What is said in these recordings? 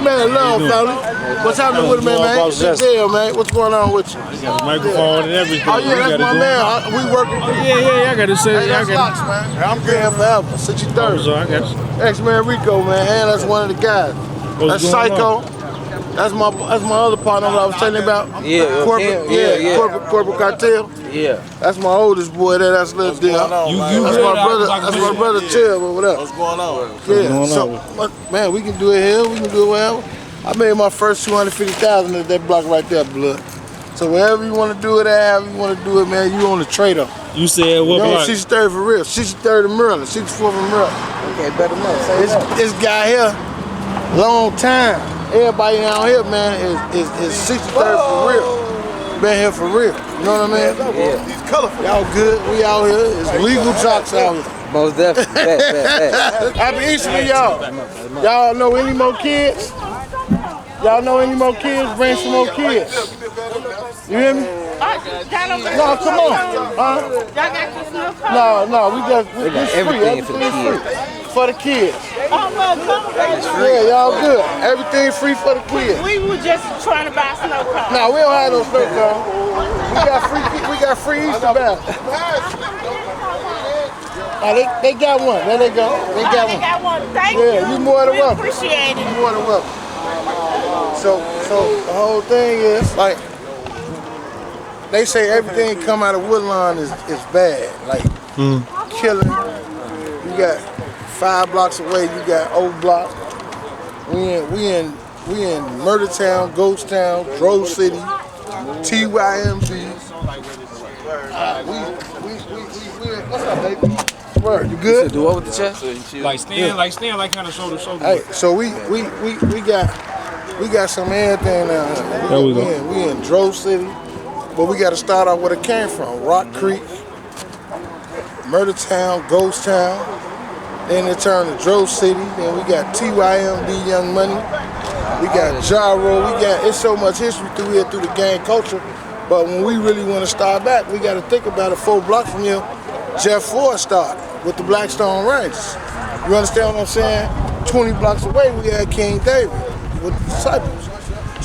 Man, love, fella. What's happening with me, man? Man. What's going on with you? You got a microphone and everything. Oh, yeah, that's my man. We working. Yeah, I got to say. Hey, that's man. I'm good forever. 63rd. So I got you. X-Man Rico, man. And that's one of the guys. That's Psycho. That's my other partner that I was telling you about. Yeah, corporate cartel. Yeah. That's my oldest boy there. That's little deal. That's my brother Chill over there. What's going on? Yeah. So, man, we can do it here. We can do it wherever. I made my first 250,000 at that block right there, blood. So wherever you want to do it at, however you want to do it, man, you on the trader. You said what block? 63rd for real. 63rd in Maryland. 64th in Maryland. Okay, better know. This guy here, long time. Everybody down here, man, is 63rd for real. Been here for real. You know what I mean? Yeah. He's colorful. Y'all good. We out here. It's legal jocks out here. Most definitely. Happy Easter to y'all. Y'all know any more kids? Y'all know any more kids? Bring some more kids. You hear me? No, come on. No, we just it's free. Everything for the kids. For the kids. Yeah, y'all good. Everything free for the kids. We were just trying to buy snow cones. No, we don't have no snow cones. We got free Easter baskets. They got one. There they go. They got one. Thank you. Yeah, you more than welcome. Appreciate it. You more than welcome. So the whole thing is like they say everything come out of Woodlawn is bad. Like killing. You got 5 blocks away. You got Old Block. We in Murder Town, Ghost Town, Drove City, TYMB. What's up, baby? Word, you good? Do what with the chest? Like stand, like kind of shoulder to shoulder. Hey, so we got some everything now. There we go. We in Drove City, but we got to start out where it came from. Rock Creek, Murder Town, Ghost Town. Then it turned to Drove City. Then we got TYMB, Young Money. We got Gyro. It's so much history through here through the gang culture. But when we really want to start back, we got to think about it. 4 blocks from here, Jeff Ford started with the Blackstone Rangers. You understand what I'm saying? 20 blocks away, we had King David with the Disciples.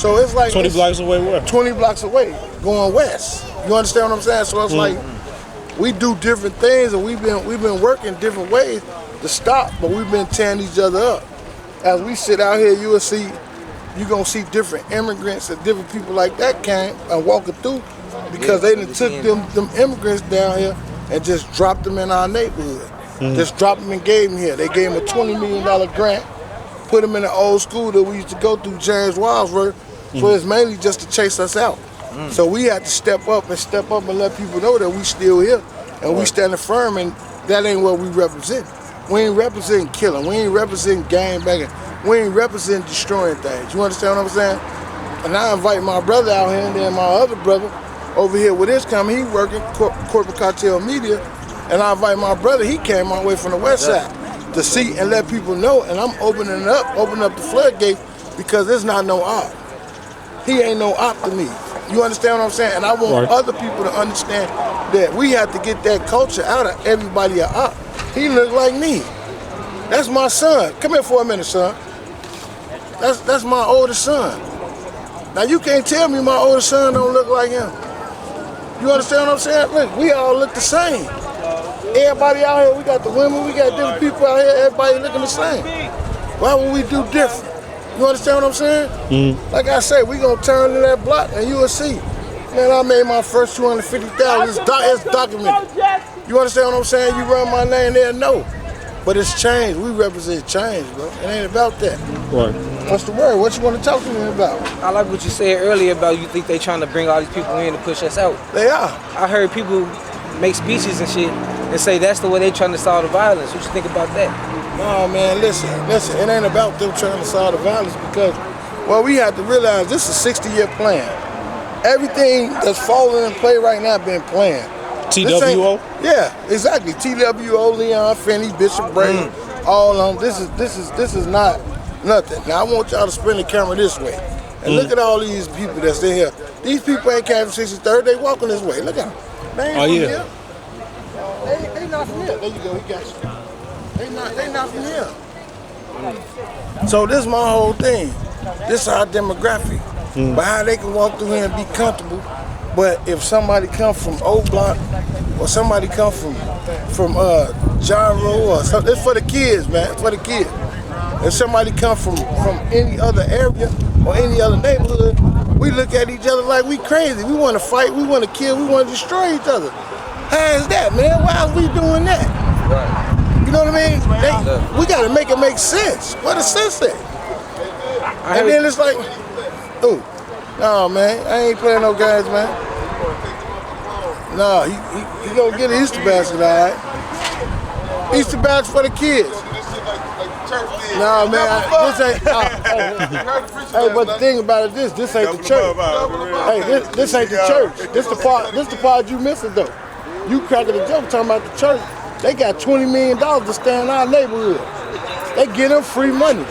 So it's like 20 blocks away where? 20 blocks away, going west. You understand what I'm saying? So it's like we do different things, and we've been working different ways to stop, but we've been tearing each other up. As we sit out here, you're gonna see different immigrants and different people like that came and walking through because they done took them immigrants down here and just dropped them in our neighborhood. Just dropped them and gave them here. They gave them a $20 million grant, put them in the old school that we used to go through, James Wildsworth, so it's mainly just to chase us out. So we had to step up and let people know that we still here and we standing firm, and that ain't what we represent. We ain't representing killing, we ain't representing gang banging, we ain't representing destroying things. You understand what I'm saying? And I invite my brother out here, and then my other brother over here with his company, he working corporate cartel media, and I invite my brother, he came all the way from the west side to see and let people know, and I'm opening up the floodgate because there's not no op. He ain't no op to me. You understand what I'm saying? And I want other people to understand that we have to get that culture out of everybody a op. He look like me. That's my son. Come here for a minute, son. That's my oldest son. Now you can't tell me my oldest son don't look like him. You understand what I'm saying? Look, we all look the same. Everybody out here, we got the women, we got different people out here, everybody looking the same. Why would we do different? You understand what I'm saying? Like I say, we gonna turn to that block and you will see. Man, I made my first 250,000. It's documented. You understand what I'm saying? You run my name, they'll know. But it's change. We represent change, bro. It ain't about that. Right. What's the word? What you want to talk to me about? I like what you said earlier about you think they trying to bring all these people in to push us out. They are. I heard people make speeches and shit and say that's the way they trying to solve the violence. What you think about that? No, man, listen. It ain't about them trying to solve the violence because, well, we have to realize this is a 60-year plan. Everything that's falling in play right now been planned. TWO? Yeah, exactly. TWO, Leon, Finney, Bishop Brady, all of them. This is not nothing. Now I want y'all to spin the camera this way. And look at all these people that's in here. These people ain't came from 63rd, they walking this way. Look at them. They ain't from here. They not from here. There you go, he got you. They not from here. So this is my whole thing. This is our demographic. But how they can walk through here and be comfortable. But if somebody come from Old Block or somebody come from Gyro or something, it's for the kids, man. It's for the kids. If somebody come from any other area or any other neighborhood, we look at each other like we crazy. We want to fight, we want to kill, we want to destroy each other. How is that, man? Why are we doing that? You know what I mean? We got to make it make sense. What does sense say? And then it's like, oh, no, man, I ain't playing no games, man. No, he gonna get an Easter basket, all right? Easter basket for the kids. No, man, this ain't. Hey, but the thing about it, this ain't the church. Hey, this ain't the church. This the part you missing though. You cracking the joke talking about the church. They got $20 million to stay in our neighborhood. They get them free money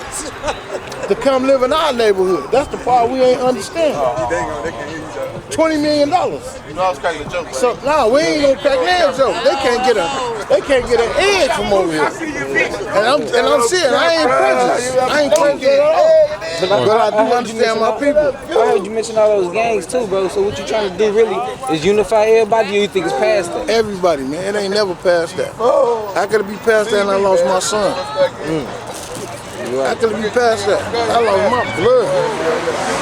to come live in our neighborhood. That's the part we ain't understand. $20 million. You know I was cracking a joke. So no, we ain't gonna crack that joke. They can't get an egg from over here. And I'm saying I ain't prejudiced. I ain't prejudiced at all. But I do understand my people. I heard you mention all those gangs too, bro. So what you trying to do really is unify everybody, or you think it's past that? Everybody, man. It ain't never past that. How could it be past that and I lost my son? How could it be past that? I lost my blood.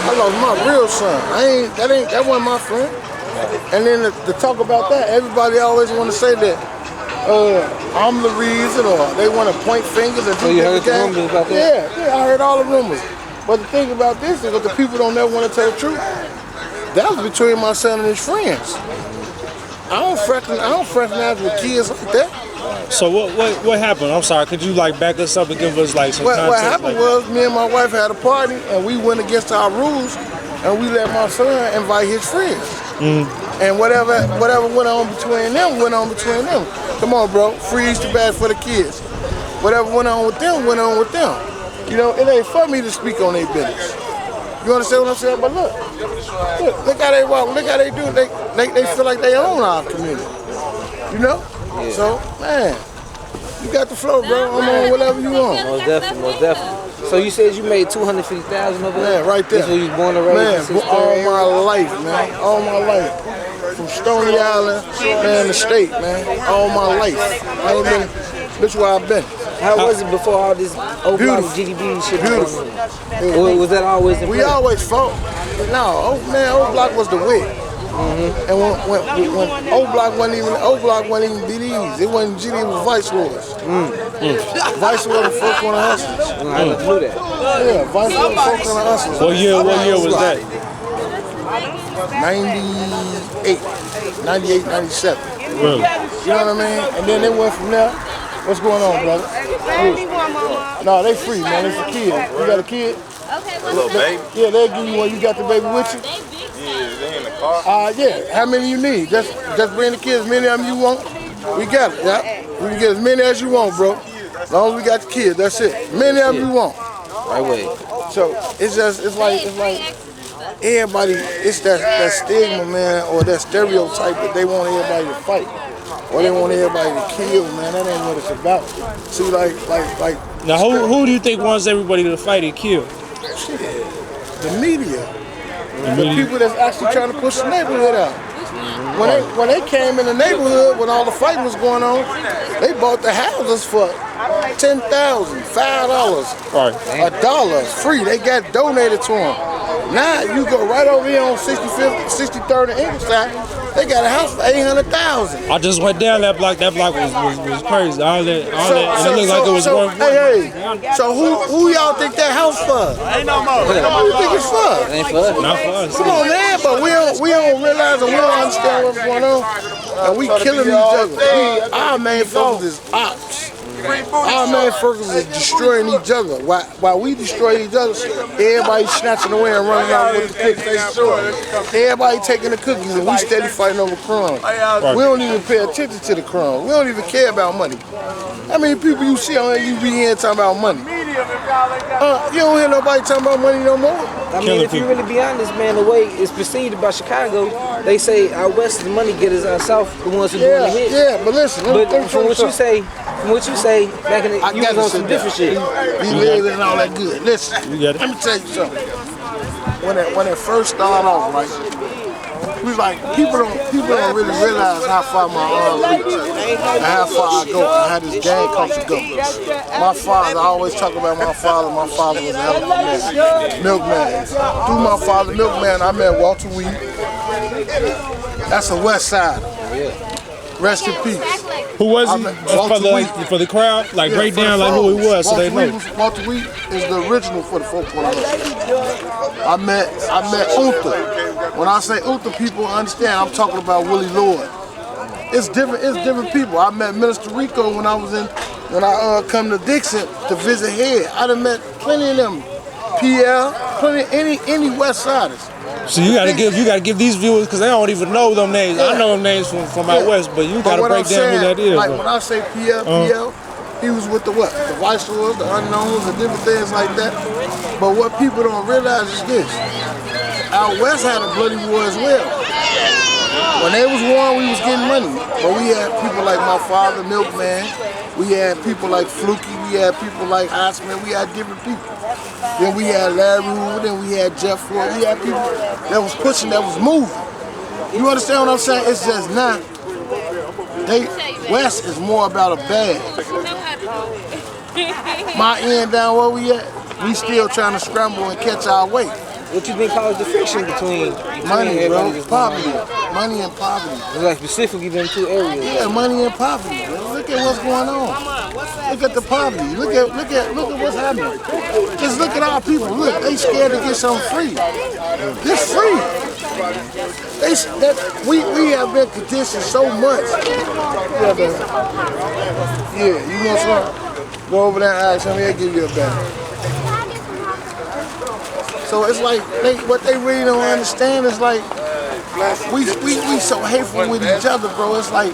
I lost my real son. That wasn't my friend. And then to talk about that, everybody always want to say that I'm the reason, or they want to point fingers and do you heard the rumors about that? Yeah, I heard all the rumors. But the thing about this is that the people don't never want to tell the truth. That was between my son and his friends. I don't fraternize with kids like that. So what happened? I'm sorry. Could you like back us up and give us like some context? What happened was me and my wife had a party and we went against our rules and we let my son invite his friends. And whatever went on between them went on between them. Come on, bro. Free Easter bag for the kids. Whatever went on with them went on with them. You know, it ain't for me to speak on their business. You understand what I'm saying? But look how they walk. Look how they do. They feel like they own our community. You know? Yeah. So, man, you got the flow, bro. I'm on whatever you want. Most definitely. So you said you made $250,000 over there? Man, right there. This where you was born and raised? Man, all my life, man. All my life. From Stony Island, man, the state, man. All my life. I ain't been, that's where I've been. How was it before all this Old Block GDB shit? Beautiful. Was that always in We place? always fought. No, Old Block was the wit. And when Old Block wasn't even BDs. It wasn't GD, it was Vice Lords. Vice Lords and Folk on the Hustlers. I never knew that. Yeah, Vice Lords and Folk on the Hustlers. What year was that? 98, 97. Really? You know what I mean? And then they went from there. What's going on, brother? No, they free, man. They for kids. You got a kid? A little baby. Yeah, they'll give you one. You got the baby with you? Yeah, they in the car. Yeah. How many you need? Just bring the kids. As many of them you want. We got it. Yeah. We can get as many as you want, bro. As long as we got the kids, that's it. Many of them you want. Right way. So it's like everybody. It's that stigma, man, or that stereotype that they want everybody to fight, or they want everybody to kill, man. That ain't what it's about. See, like. Now, who do you think wants everybody to fight and kill? Shit, the media. The people that's actually trying to push the neighborhood out. When they came in the neighborhood, when all the fight was going on, they bought the houses for $10,000, $5, $1 free. They got donated to them. Now you go right over here on 63rd and English side. They got a house for $800,000. I just went down that block. That block was crazy. All that, and it looked like it was worth. Hey. So who y'all think that house for? Ain't no more. Who you think it's for? It ain't for us. Not for us. Come on, man, but we don't realize and we don't understand what's going on. And we killing each other. Our main focus is ops. Our main focus is destroying each other. While we destroy each other, everybody snatching away and running out with the cookies. Everybody taking the cookies and we steady fighting over crumbs. We don't even pay attention to the crumbs. We don't even care about money. How many people you see on you be here talking about money? You don't hear nobody talking about money no more. I mean, if you really be honest, man, the way it's perceived about Chicago, they say our west is the money getters, our south the ones who doing the hits. Yeah, but listen. But from what you say, from what you say, back in the, you was on some different shit. We lived and all that good. Listen, let me tell you something. When it first started off, right? We like people don't really realize how far my arms reach and how far I go and how this gang culture goes. My father, I always talk about my father. My father was a hell of a man, milkman. Through my father, milkman, I met Walter Weed. That's a West Side. Rest in peace. Who was he? For the crowd? Like break down like who he was so they know. Walter Weed is the original for the 4.0. I met Uther. When I say Uther, people understand I'm talking about Willie Lord. It's different people. I met Minister Rico when I come to Dixon to visit Head. I done met plenty of them. PL, plenty any West Siders. So you gotta give these viewers, because they don't even know them names. I know them names from out west, but you gotta break down who that is. Like when I say PL, he was with the what? The Viceroys, the Unknowns, and different things like that. But what people don't realize is this. Out west had a bloody war as well. When they was warring, we was getting money. But we had people like my father, Milkman. We had people like Fluky. We had people like Osman. We had different people. Then we had Larry Hoover. Then we had Jeff Ford. We had people that was pushing, that was moving. You understand what I'm saying? It's just not. West is more about a bag. My end down where we at, we still trying to scramble and catch our way. What you think caused the friction between money, bro? Poverty. Money and poverty. Like specifically them two areas. Yeah, money and poverty. Bro. Look at what's going on. Look at the poverty. Look at what's happening. Just look at our people. Look, they scared to get something free. It's free. We have been conditioned so much. Yeah, you want some? Go over there and ask him. He'll give you a bag. So it's like what they really don't understand is like we so hateful with each other, bro. It's like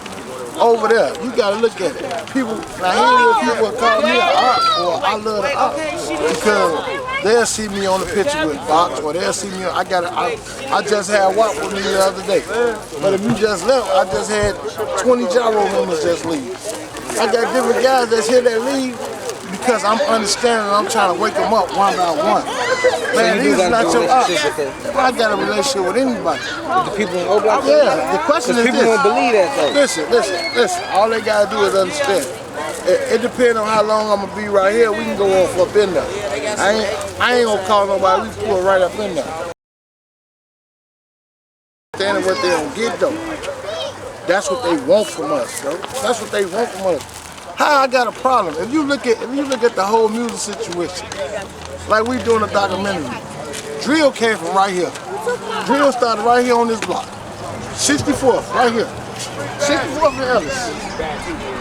over there, you gotta look at it. People now here people call me an op or I love the op because they'll see me on the picture with Box or they'll see me. I just had WAP with me the other day, but if you just left, I just had 20 gyro members just leave. I got different guys that's here that leave. Because I'm understanding, I'm trying to wake them up one by one. Man, these are not your ops. I got a relationship with anybody. With the people in Block? Yeah, the question is this. People don't believe that though. Listen. All they gotta do is understand. It depends on how long I'm gonna be right here. We can go off up in there. I ain't gonna call nobody. We pull right up in there. Understanding what they don't get though. That's what they want from us, bro. That's what they want from us. How I got a problem? If you look at the whole music situation, like we doing a documentary, drill came from right here. Drill started right here on this block, 64th, right here, 64th and Ellis,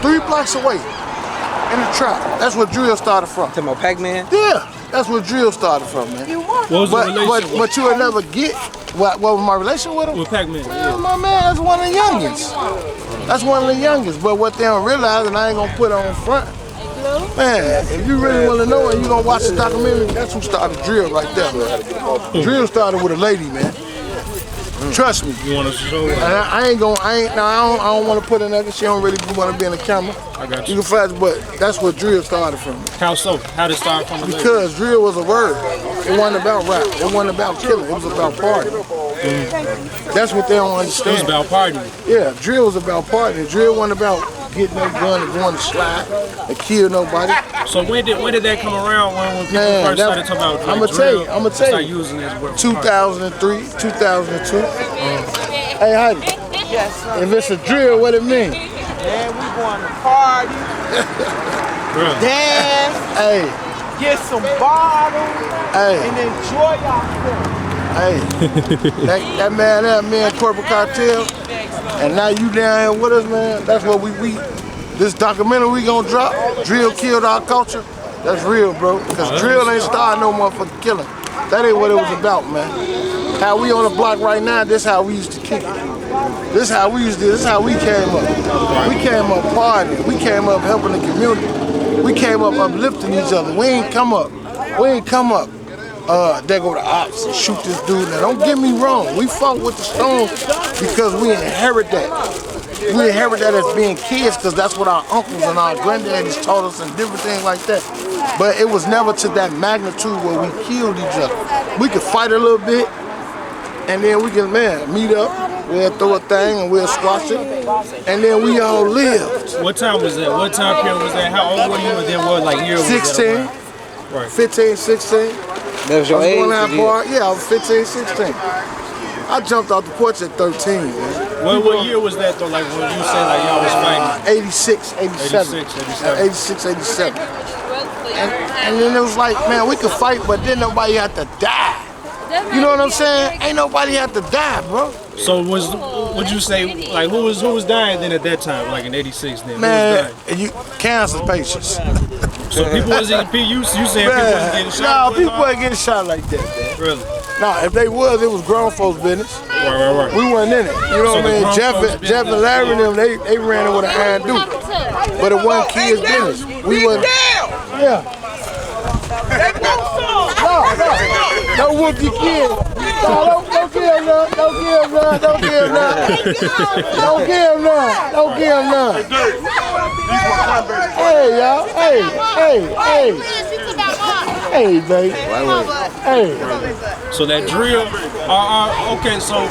3 blocks away, in the trap. That's where drill started from. Talking about Pac-Man? Yeah, that's where drill started from, man. But you would never get what was my relation with him? With Pac-Man. Yeah, my man, that's one of the youngest. That's one of the youngest, but what they don't realize, and I ain't gonna put on front, man, if you really wanna know and you gonna watch the documentary, that's who started drill right there, man. Drill started with a lady, man. Trust me. You want to show her? I don't want to put in there. She don't really want to be in the camera. I got you. You can flash, but that's where drill started from. How so? How did it start from? Because drill was a word. It wasn't about rap. It wasn't about killing. It was about party. That's what they don't understand. It was about party. Yeah, drill was about party. Drill wasn't about getting no gun and going to slide and kill nobody. So when did that come around? When people first started talking about I'm gonna tell you. Using this 2003, 2002. Hey, Heidi. Yes, sir. If it's a drill, what it mean? Man, we going to party, dance, get some bottles, and enjoy ourselves. Hey, that man there, me and Corporate Cartel, and now you down here with us, man. That's what we this documentary we gonna drop, Drill Killed Our Culture, that's real, bro. Because drill ain't starting no motherfucking killing. That ain't what it was about, man. How we on the block right now, this how we used to kick it. This how we came up. We came up partying. We came up helping the community. We came up uplifting each other. We ain't come up. There go the ops and shoot this dude. Now don't get me wrong. We fought with the Stones because we inherit that. we inherit that as being kids because that's what our uncles and our granddaddies taught us and different things like that. But it was never to that magnitude where we killed each other. We could fight a little bit, and then we can, meet up. We'll throw a thing and we'll squash it, and then we all lived. What time was that? What time period was that? How old were you? And then what, like, year was 16, that? Right. 15, 16. That was your age? Yeah, I was 15, 16. I jumped off the porch at 13, man. What year was that though? Like when you said like y'all was fighting? 86, 87. 86, 87. And then it was like, man, we could fight, but then nobody had to die. You know what I'm saying? Ain't nobody had to die, bro. So would you say like who was dying then at that time, like in '86 then? Man, cancer patients. So people wasn't you saying people wasn't getting shot? No, people wasn't getting shot like that, man. Really? No, if they was, it was grown folks' business. Right. We wasn't in it. You know what I mean? Jeff and Larry and them, they ran it with an iron dude. But it wasn't kids' business. We wasn't. Yeah. No, don't whoop your kid. No, don't give him none. Don't give him none. Don't give him none. Don't give him none. Don't give him none. Hey, y'all. Hey, baby. Hey. So that drill, okay, so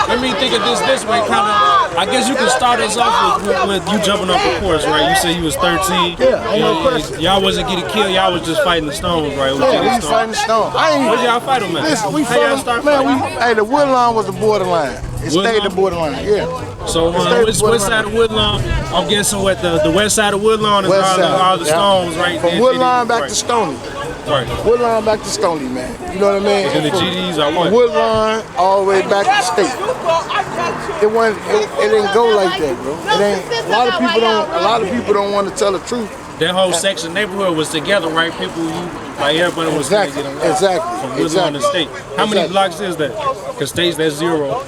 let me think of this way, kind of, I guess you can start us off with you jumping off the porch, right? You said you was 13. Yeah, ain't no question. Y'all wasn't getting killed, y'all was just fighting the stones, right? Yeah, we was fighting the stones. Where'd y'all fight them at? Listen, How y'all start fighting? the Woodlawn was the borderline. It stayed the borderline, yeah. So which side of Woodlawn? I'm guessing what the west side of Woodlawn is all the stones, right? From Woodlawn back to Stony. Right. Woodlawn back to Stony, man. You know what I mean? And the GDs are what? From Woodlawn all the way back to the state. It didn't go like that, bro. It ain't. A lot of people don't want to tell the truth. That whole section neighborhood was together, right? People, everybody was exactly. From Woodlawn to state. How many blocks is that? Because states that's 0.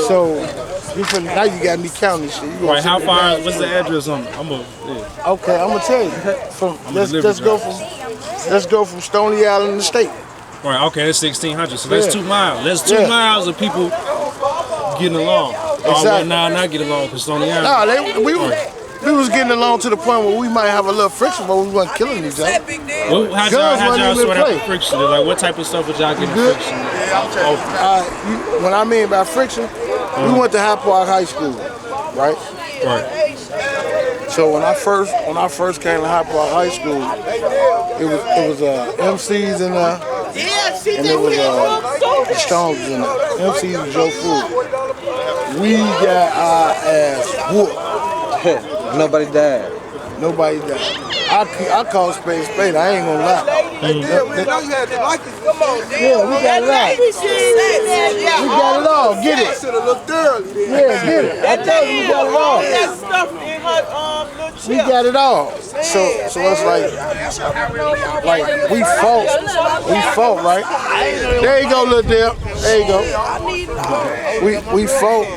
So now you got me counting this shit. Right. How far? What's the address on it? Okay, I'm gonna tell you. Let's go from Stony Island to state. Right. Okay, that's 1,600. So that's 2 miles. That's 2 miles of people getting along. Exactly. Not getting along because Stony Island. No, we was getting along to the point where we might have a little friction, but we wasn't killing each other. Well, how'd y'all sort out the friction? Like, what type of stuff would y'all get in friction? What I mean by friction, we went to Hyde Park High School, right? Right. So when I first came to Hyde Park High School, it was MCs in there, and it was the Stones in there. MCs and Joe Food. We got our ass whooped. Nobody died. Nobody died. I call spade spade. I ain't gonna lie. Yeah, we got it all. We got it all. Get it. Yeah, get it. I tell you, we got it all. We got it all. So it's like we fought, right? There you go, little Dale. There you go. We fought,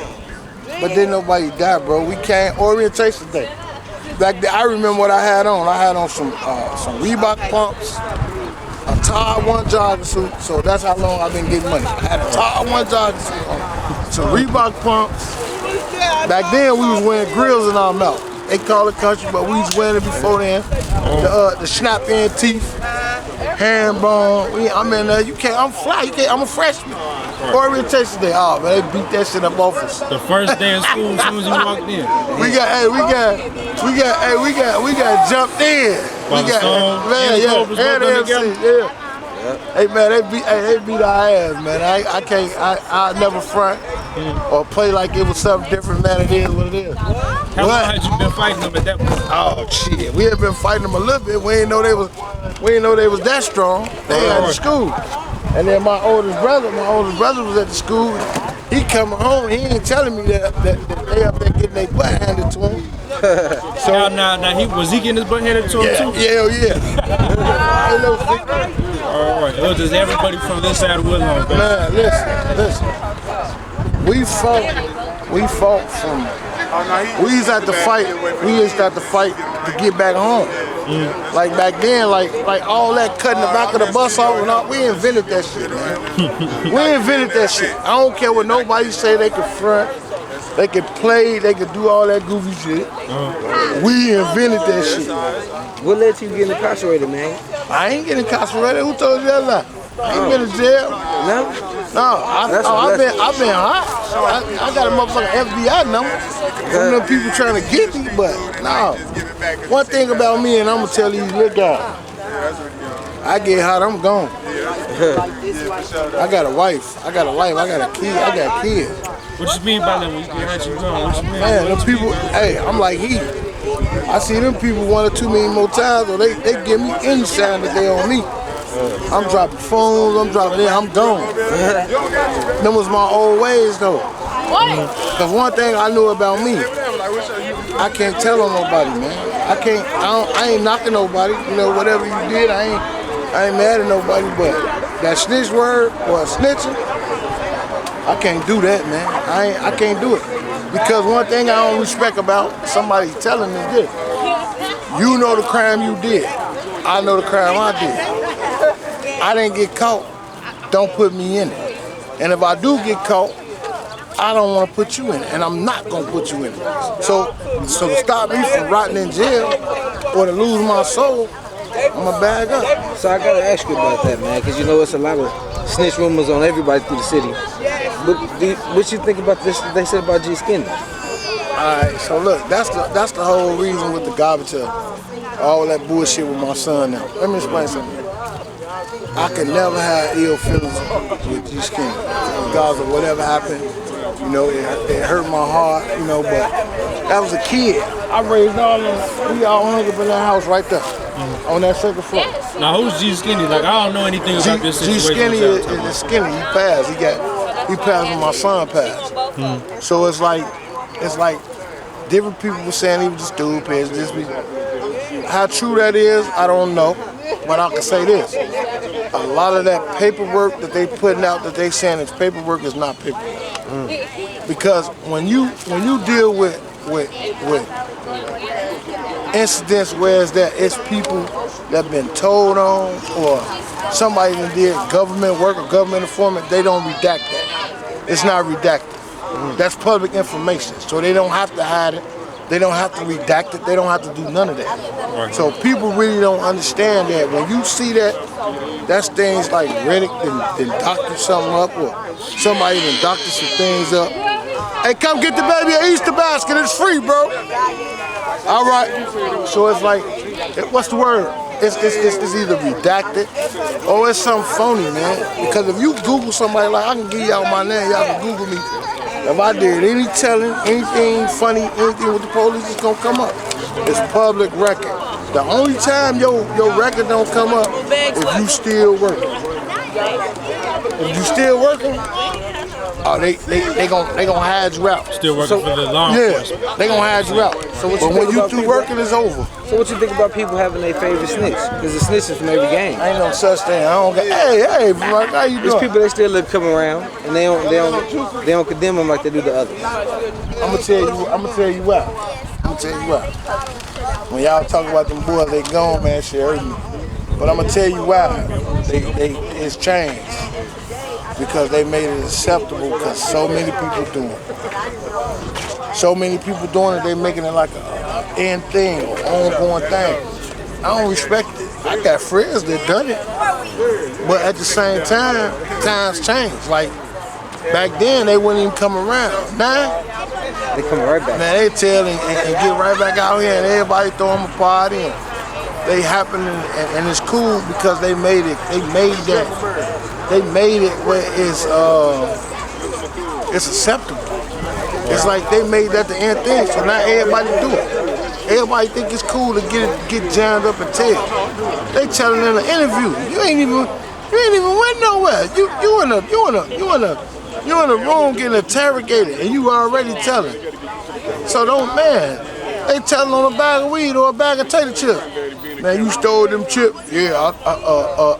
but then nobody died, bro. We came orientation day. Back then, I remember what I had on. I had on some Reebok pumps, a Todd 1 jogging suit. So that's how long I've been getting money. I had a Todd 1 jogging suit on, some Reebok pumps. Back then, we was wearing grills in our mouth. They call it country, but we was wearing it before then. The snap in teeth, herringbone. I'm in there. You can't. I'm fly. You can't. I'm a freshman. Orientation day. Oh man, they beat that shit up off us. The first day of school, as soon as you walked in. We got jumped in. By the Stones, and the MC, yeah. Hey man, they beat our ass, man. I never front or play like it was something different, man. It is what it is. How long had you been fighting them at that point? Oh shit, we had been fighting them a little bit. We didn't know they was that strong. They had the school, and then my oldest brother was at the school. He coming home, he ain't telling me that they up there getting their butt handed to him. So now was he getting his butt handed to him too? Yeah. Ain't no secret. All right. Well, does everybody from this side of Woodlawn? Man, listen. We fought from. We used to have to fight. We used to have to fight to get back home. Like back then, like all that cutting the back of the bus off and all, we invented that shit, man. We invented that shit. I don't care what nobody say they can front. They could play, they could do all that goofy shit. We invented that shit. What led to you getting incarcerated, man? I ain't getting incarcerated. Who told you that lie? I ain't been to jail. No? No, I've been hot. I got a motherfucking FBI number from them people trying to get me, but no. One thing about me, and I'm gonna tell these little guys, I get hot, I'm gone. I got a wife, I got a life, I got a kid, I got kids. What you mean by that when you get hurt, you gone? What you mean? Man, them people, hey, I'm like he. I see them people 1 or 2 million more times, or they give me any sign that they on me. I'm dropping phones, I'm dropping it, I'm gone. Them was my old ways though. Cause one thing I knew about me, I can't tell on nobody, man. I ain't knocking nobody. You know, whatever you did, I ain't mad at nobody, but that snitch word or snitching, I can't do that, man. I can't do it. Because one thing I don't respect about somebody telling is this. You know the crime you did. I know the crime I did. I didn't get caught. Don't put me in it. And if I do get caught, I don't want to put you in it. And I'm not going to put you in it. So to stop me from rotting in jail or to lose my soul, I'm going to bag up. So I got to ask you about that, man, because you know it's a lot of snitch rumors on everybody through the city. But what you think about this that they said about G Skinny? Alright, so look, that's the whole reason with the garbage all that bullshit with my son now. Let me explain something. I could never have ill feelings with G Skinny. Regardless of whatever happened, you know, it hurt my heart, you know, but that was a kid. I raised all of them. We all hung up in that house right there, on that second floor. Now who's G Skinny? Like I don't know anything about this G situation. Skinny is skinny. He passed. He passed when my son passed. So it's like different people were saying he was just stupid. How true that is, I don't know. But I can say this. A lot of that paperwork that they putting out that they saying it's paperwork is not paperwork. Because when you deal with incidents where it's people that been told on or somebody that did government work or government informant, they don't redact that. It's not redacted. That's public information, so they don't have to hide it. They don't have to redact it. They don't have to do none of that. So people really don't understand that. When you see that's things like Riddick then doctored something up or somebody then doctored some things up. Hey, come get the baby an Easter basket. It's free, bro. All right. So it's like, what's the word? It's either redacted or it's something phony, man. Because if you Google somebody, like I can give y'all my name, y'all can Google me. If I did any telling, anything funny, anything with the police, it's gonna come up. It's public record. The only time your record don't come up if you still working. If you still working, oh they gonna hide you out. Still working for the law enforcement. Yeah, they gonna hide you out. But when you through working, it's over. So what you think about people having their favorite snitch? Because the snitch is from every gang. Ain't no such thing. I don't got. Hey, Mark, how you doing? There's people that still let come around, and they don't condemn them like they do the others. I'm gonna tell you what. When y'all talk about them boys, they gone, man. Shit hurt me. But I'm gonna tell you why. It's changed because they made it acceptable. Because so many people doing it. So many people doing it. They making it like an end thing, or ongoing thing. I don't respect it. I got friends that done it, but at the same time, times change. Like back then, they wouldn't even come around. Now they come right back. Man, they tell and get right back out here, and everybody throw them a party. And they happen, and it's cool because they made it. They made it where it's acceptable. It's like they made that the end thing, so now everybody do it. Everybody think it's cool to get jammed up and tell. They telling in an interview, you ain't even went nowhere. You in a room getting interrogated, and you already telling. So they telling on a bag of weed or a bag of tater chips. Man, you stole them chips. Yeah,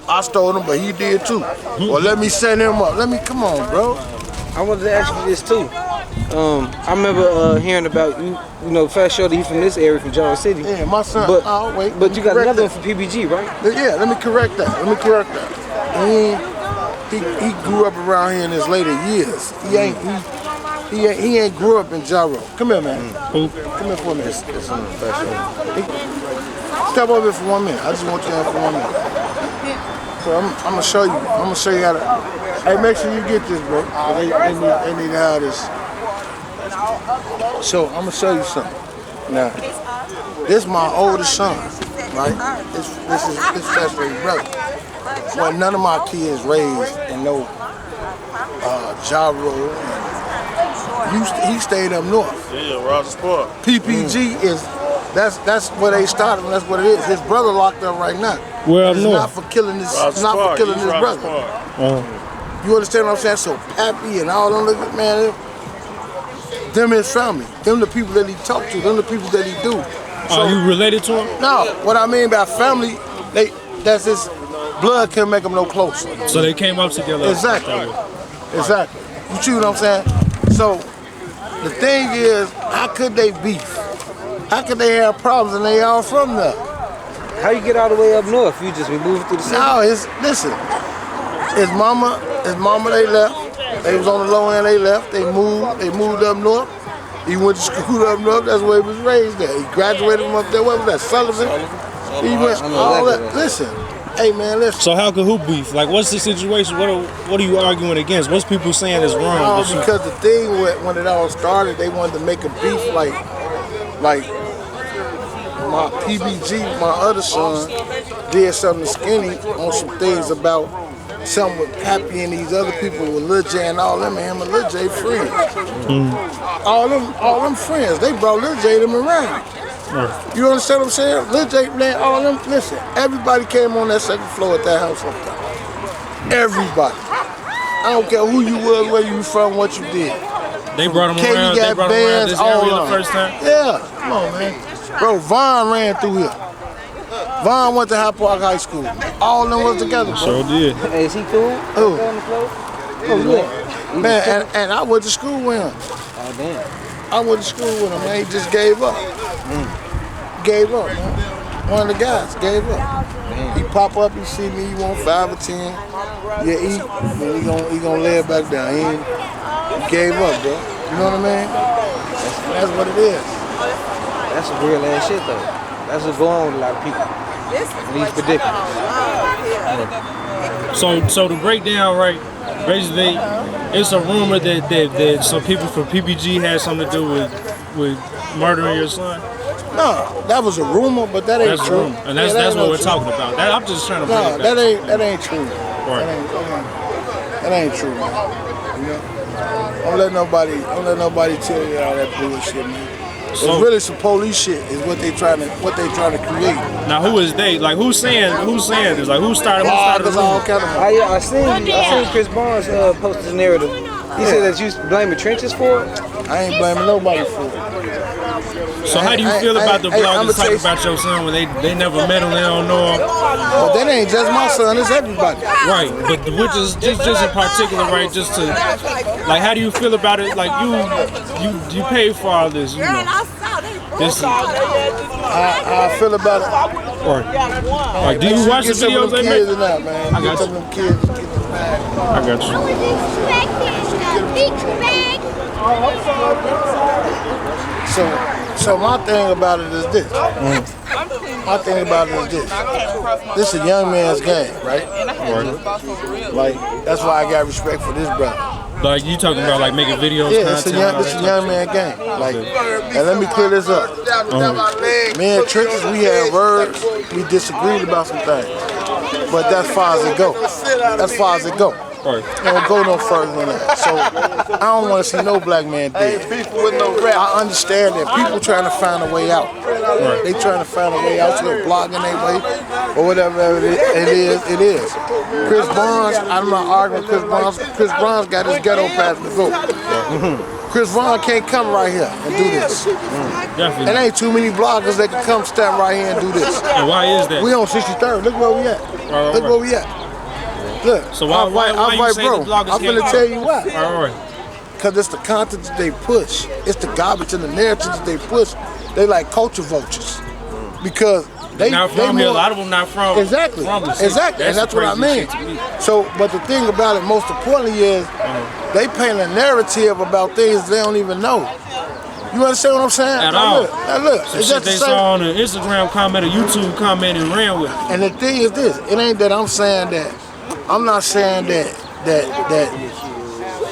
I stole them, but he did too. Well, let me set him up. Come on, bro. I wanted to ask you this too. I remember hearing about you know, Fat Shawty, he from this area, from John City. Yeah, my son. But you got another one from PBG, right? Yeah, let me correct that. He grew up around here in his later years. He ain't grew up in Jaro. Come here, man. Who? Come here for a minute. It's on the fashion. Step over here for 1 minute. I just want you to have for 1 minute. So I'm gonna show you. I'm gonna show you how to. Hey, make sure you get this, bro. They need to have this. So I'm gonna show you something. Now, this is my oldest son, right? This is Fat Shawty's brother. Well, none of my kids raised in no Jaro. He stayed up north. Yeah, Roger Sport. PPG is that's where they started. And that's what it is. His brother locked up right now. Well, it's not for killing his. It's not for killing his brother. You understand what I'm saying? So Pappy and all them, man, them his family. Them the people that he talked to. Them the people that he do. So, you related to him? No. What I mean by family, that's his blood can't make them no closer. So they came up together. Exactly. Exactly. You see what I'm saying? So the thing is, how could they beef? How could they have problems and they all from there? How you get all the way up north? You just moved through the city? No, listen. His mama, they left. They was on the low end, they left. They moved up north. He went to school up north, that's where he was raised at. He graduated from up there, what was that, Sullivan? He went all that. Listen, hey man, listen. So how could who beef? Like, what's the situation? What are you arguing against? What's people saying is wrong? Because the thing when it all started, they wanted to make a beef like my PBG, my other son, did something to Skinny on some things about something with Pappy and these other people with Lil J and all them, and him and Lil J friends. All them friends, they brought Lil J them around. You understand what I'm saying? Lil J, man, all them, listen, everybody came on that second floor at that house. Everybody. I don't care who you was, where you from, what you did. They brought them around, they brought them around this area the first time? Yeah, come on, man. Bro, Vaughn ran through here. Vaughn went to High Park High School. All of them was together, bro. Sure did. Hey, is he cool? Who? Oh, yeah. Man, and I went to school with him. Oh, damn. I went to school with him, man. He just gave up. Gave up, man. One of the guys gave up. He pop up, he see me, he want 5 or 10. Yeah, eat, then he gonna lay it back down. He gave up, bro. You know what I mean? That's what it is. That's some real ass shit, though. That's what's going on with a lot of people. These predicaments. So to break down, right, basically, it's a rumor that some people from PPG had something to do with murdering your son. No, that was a rumor, but that ain't true. And that's what we're talking about. I'm just trying to. No, that ain't true. Right. That ain't true, man. You know, don't let nobody tell you all that bullshit, man. It's really some police shit is what they trying to create. Now who is they? Like who's saying this? Like who started the rumor? I seen Chris Barnes post this narrative. He said that you blaming trenches for it? I ain't blaming nobody for it. So how do you feel about the bloggers talking about your son when they never met him, they don't know him? But that ain't just my son, it's everybody. Right, but which is just in particular, right? Just to like, how do you feel about it? Like you pay for all this, you know. This I feel about it. Like, do you watch the videos they make? I got you. I got you. So my thing about it is this. My thing about it is this. This is a young man's game, right? Like, that's why I got respect for this brother. Like, you talking about, like, making videos? Yeah, this is a young man game. Like, and let me clear this up. Me and Trenches, we had words, we disagreed about some things. But that's far as it go. That's far as it go. Right. Don't go no further than that. So I don't want to see no black man dead. I understand that people trying to find a way out. Right. They trying to find a way out, so they're blogging their way or whatever it is. Chris Barnes, I'm not arguing with Chris Barnes. Chris Barnes got his ghetto pass to go. Chris Barnes can't come right here and do this. Definitely. It ain't too many bloggers that can come stand right here and do this. And why is that? We on 63rd. Look where we at. Look where we at. Look, so why you say the bloggers I'm gonna tell you why. All right. Because it's the content that they push. It's the garbage and the narratives that they push. They like culture vultures. Because not from here. A lot of them not from. Exactly. From the city. Exactly. And that's what I mean. So, but the thing about it, most importantly, is they paint a narrative about things they don't even know. You understand what I'm saying? At all. Look. Some shit they saw on the Instagram comment or YouTube comment and ran with it. And the thing is this, it ain't that I'm saying that, I'm not saying that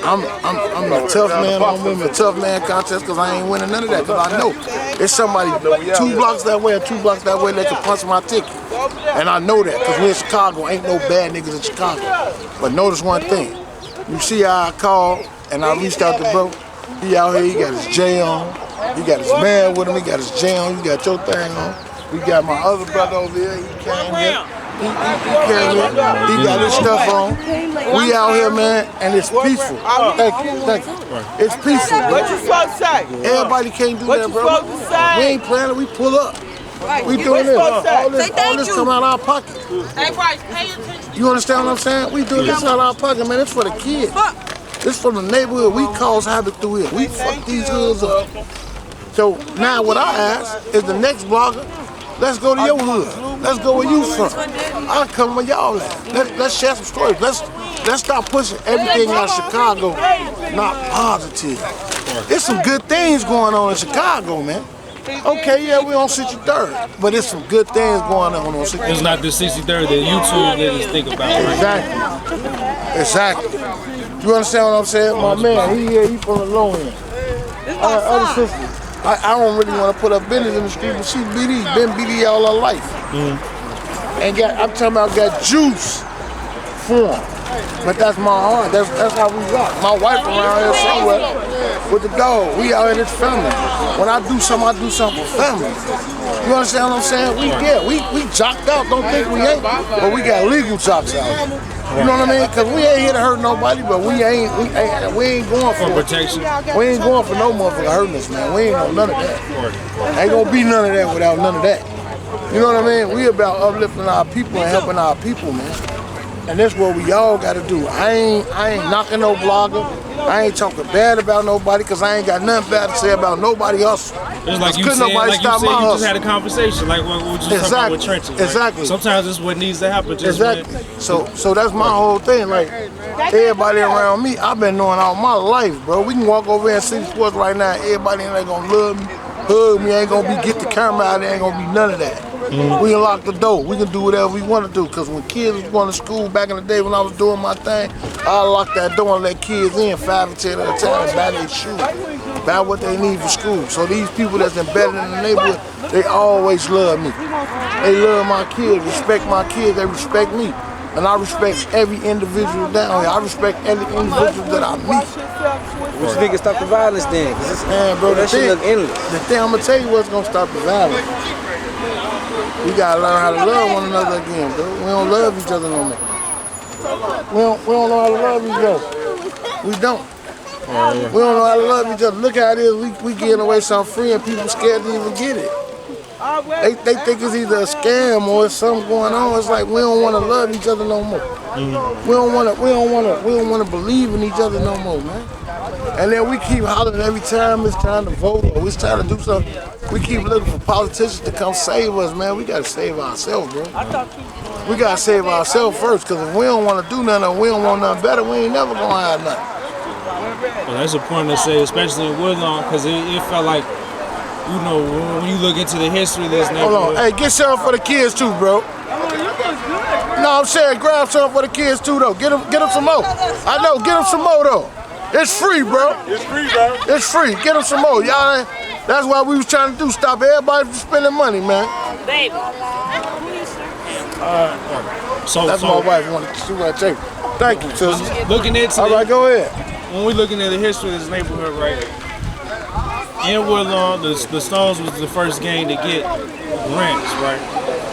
I'm a tough man, I'm winning a tough man contest because I ain't winning none of that, because I know it's somebody 2 blocks that way or 2 blocks that way that can punch my ticket. And I know that because we're in Chicago, ain't no bad niggas in Chicago. But notice one thing, you see how I called and I reached out to bro, he out here, he got his J on, he got his man with him, he got his J on, you got your thing on. We got my other brother over here, he came here. He came here, he got his stuff on. We out here, man, and it's peaceful. Thank you. It's peaceful, bro. What you supposed to say? Everybody can't do that, bro. What you supposed to say? We ain't playing it, we pull up. We doing What this. you supposed to say? All this come out of our pocket. Hey, Bryce, pay attention. You understand what I'm saying? We do this out of our pocket, man. It's for the kids. It's from the neighborhood. We cause havoc through here. We fuck these hoods up. So now what I ask is the next blogger, let's go to your hood. Let's go where you from. I'll come where y'all at. Let's share some stories. Let's stop pushing everything out of Chicago, not positive. There's some good things going on in Chicago, man. Okay, yeah, we on 63rd, but there's some good things going on 63rd. It's not the 63rd that YouTube niggas think about. Right? Exactly. You understand what I'm saying? My man, he from the low end. Other sisters, I don't really want to put up business in the street, but she BD, been BD all her life. And I'm talking about got juice for him. But that's my heart. That's how we rock. My wife around here somewhere with the dog. We out here, this family. When I do something for family. You understand what I'm saying? We jocked out. Don't think we ain't, but we got legal jocks out. You know what I mean? Cause we ain't here to hurt nobody, but we ain't going for protection. We ain't going for no motherfucker hurting us, man. We ain't on none of that. Ain't gonna be none of that without none of that. You know what I mean? We about uplifting our people and helping our people, man. And that's what we all gotta do. I ain't knocking no blogger. I ain't talking bad about nobody because I ain't got nothing bad to say about nobody else. It's like you said, you just had a conversation, like what we were just talking about with Trenton. Right? Exactly. Sometimes it's what needs to happen. Just exactly. So that's my whole thing. Like everybody around me, I've been knowing all my life, bro. We can walk over here and see sports right now. Everybody ain't gonna love me, hug me. Ain't gonna be get the camera out. There ain't gonna be none of that. We can lock the door. We can do whatever we want to do. Because when kids was going to school back in the day when I was doing my thing, I lock that door and let kids in 5 or 10 at a time, buy their shoes, buy what they need for school. So these people that's embedded in the neighborhood, they always love me. They love my kids, respect my kids, they respect me. And I respect every individual down here. I respect every individual that I meet. What you think can stop the violence then? Man, bro, that shit look endless. The thing I'm going to tell you what's going to stop the violence. We gotta learn how to love one another again, bro. We don't love each other no more. We don't know how to love each other. We don't. We don't know how to love each other. Look how it is. We giving away something free and people scared to even get it. They think it's either a scam or it's something going on. It's like we don't want to love each other no more. We don't want to believe in each other no more, man. And then we keep hollering every time it's time to vote or it's time to do something. We keep looking for politicians to come save us, man. We gotta save ourselves, bro. We gotta save ourselves first, because if we don't want to do nothing or we don't want nothing better, we ain't never gonna have nothing. Well, that's a point to say, especially in Woodlawn, because it felt like, you know, when you look into the history of this neighborhood. Hold on, hey, get something for the kids too, bro. No, I'm saying grab something for the kids too, though. Get them some more. I know, get them some more, though. It's free, bro. It's free, bro. It's free. Get them some more. Y'all ain't. That's what we was trying to do. Stop everybody from spending money, man. Baby. That's my wife. She want to take. Thank you, sister. Looking into all right, go ahead. When we looking at the history of this neighborhood, right? In Woodlawn, the Stones was the first gang to get grants, right?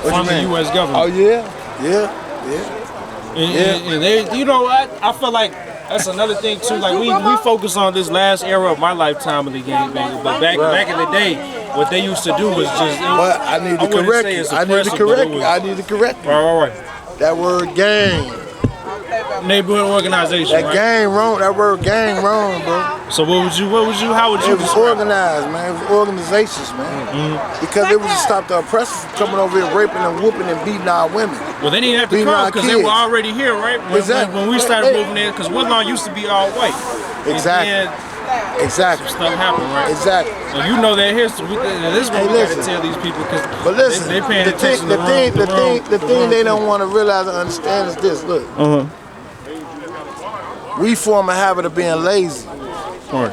From the U.S. government. Oh yeah. And they, you know what? I feel like that's another thing too. Like we focus on this last era of my lifetime of the gangbanging, but back in the day, what they used to do was just. But I need to correct you. I need to correct you. Right. That word gang neighborhood organization, That right? gang wrong. That word gang wrong, bro. So how would you It was describe it? organized, man. It was organizations, man. Because it was to stop the oppressors from coming over here raping and whooping and beating our women. Well, they didn't have to Beating come our because they kids. were already here, right? Exactly. When we started moving in, because Woodlawn used to be all white. Exactly. And then Exactly. stuff happened, right? Exactly. So you know their history. This is what Hey, we got to listen. tell these people because But listen, they paying the attention thing they don't want to realize and understand is this. Look, we form a habit of being lazy. Right.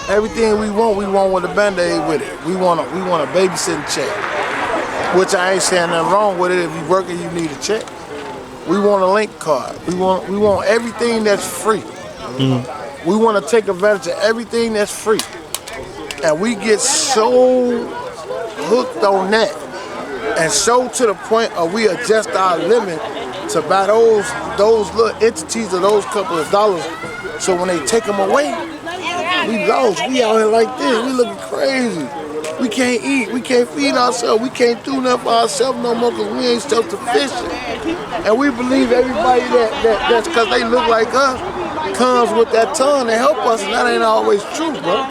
Everything we want with a Band-Aid with it. We want a babysitting check, which I ain't saying nothing wrong with it. If you're working, you need a check. We want a link card. We want everything that's free. We want to take advantage of everything that's free, and we get so hooked on that, and so to the point of we adjust our limit to buy those little entities of those couple of dollars. So when they take them away, we lost. We out here like this. We looking crazy. We can't eat. We can't feed ourselves. We can't do nothing for ourselves no more because we ain't self-sufficient. And we believe everybody that's because they look like us comes with that tongue to help us, and that ain't always true, bro.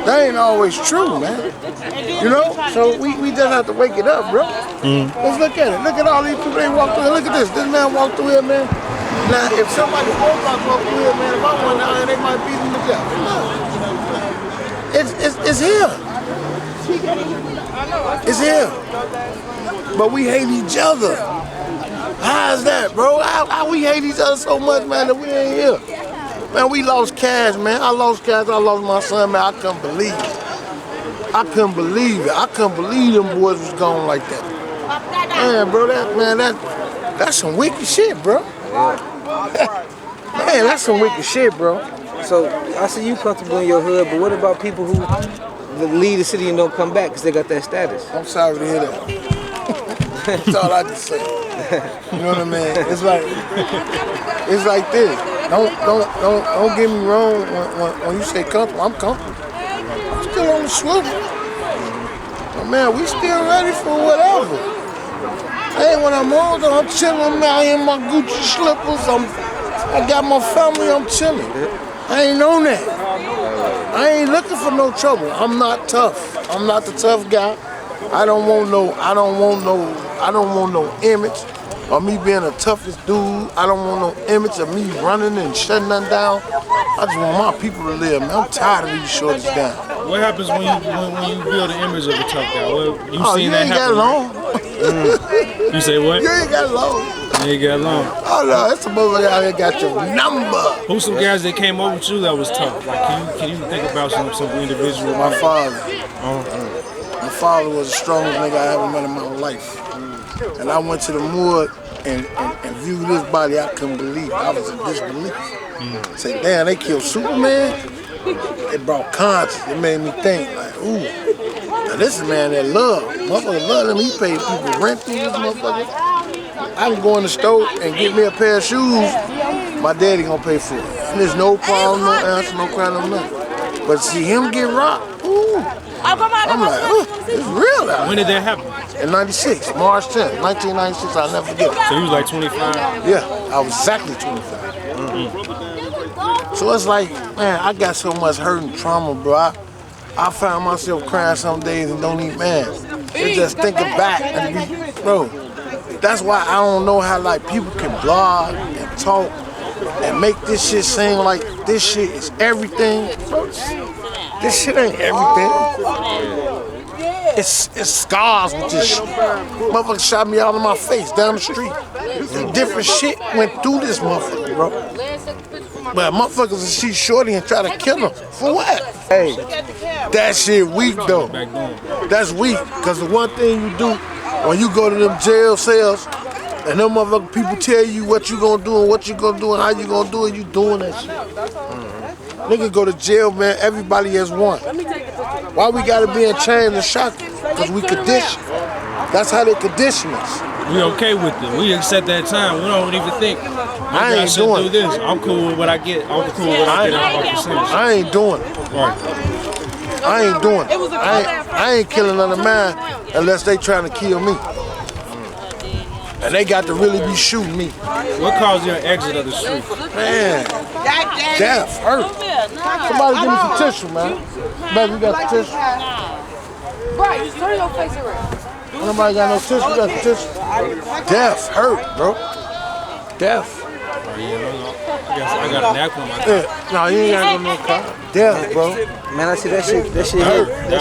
That ain't always true, man. You know? So we just have to wake it up, bro. Let's look at it. Look at all these people they walk through here. Look at this. This man walked through here, man. Now, if somebody walked through here, man, if I went down here, they might beat him to death. It's here. It's here. But we hate each other. How is that, bro? How we hate each other so much, man, that we ain't here? Man, we lost cash, man. I lost cash. I lost my son, man. I couldn't believe it. I couldn't believe it. I couldn't believe them boys was gone like that. Man, bro, that's some wicked shit, bro. Man, that's some wicked shit, bro. So I see you comfortable in your hood, but what about people who leave the city and don't come back because they got that status? I'm sorry to hear that. That's all I can say. You know what I mean? It's like this. Don't get me wrong when you say comfortable. I'm comfortable. I'm still on the swivel. But man, we still ready for whatever. Hey, when I'm older, I'm chilling. I'm out here in my Gucci slippers. I got my family. I'm chilling. I ain't on that. I ain't looking for no trouble. I'm not tough. I'm not the tough guy. I don't want no image of me being the toughest dude. I don't want no image of me running and shutting nothing down. I just want my people to live, man. I'm tired of these shorties down. What happens when you build an image of a tough guy? Well, you seen you that ain't got happen? long. You say what? You ain't got long. You ain't got long. Oh no, that's a motherfucker out here got your number. Who's some guys that came over with you that was tough? Like, can you think about some individual? My father. My father was the strongest nigga I ever met in my life. And I went to the morgue and viewed his body. I couldn't believe it. I was in disbelief. Say, damn, they killed Superman? It brought conscience. It made me think, like, ooh, now this is a man that love. Motherfucker love him. He paid people rent through this motherfucker. I can go in the store and get me a pair of shoes. My daddy gonna pay for it. And there's no problem, no answer, no cry, no nothing. But see him get rocked, ooh. I'm like, it's real out When did that happen? in 96, March 10th, 1996, I'll never forget it. So you was like 25? Yeah, I was exactly 25. So it's like, man, I got so much hurt and trauma, bro. I found myself crying some days and don't even, man. It's just thinking back and bro, that's why I don't know how like people can blog and talk and make this shit seem like this shit is everything. This shit ain't everything. It's scars with this shit. Motherfucker shot me out of my face down the street. Different shit went through this motherfucker, bro. But motherfuckers will see Shorty and try to kill him. For what? Hey, that shit weak though. That's weak. Cause the one thing you do when you go to them jail cells and them motherfucking people tell you what you gonna do and what you gonna do and how you gonna do it, you doing that shit. Niggas go to jail, man, everybody has one. Why we gotta be in chains and shackles? Cause we condition. That's how they condition us. We okay with it. We accept that time. We don't even think. I ain't doing it. This. I'm cool with what I get. I'm cool with what I get out of my percentage. I ain't doing it. Right. I ain't doing it. I ain't killing another man unless they trying to kill me. And they got to really be shooting me. What caused your exit of the street? Man, death, hurt. Somebody give me some tissue, man. Baby, you got some tissue? Right, just turn your face around. Nobody got no tissue, you got some tissue? Death, hurt, bro. Death. I got a napkin on my Yeah. No, you ain't got no car. Death, bro. Man, I see that shit hit. That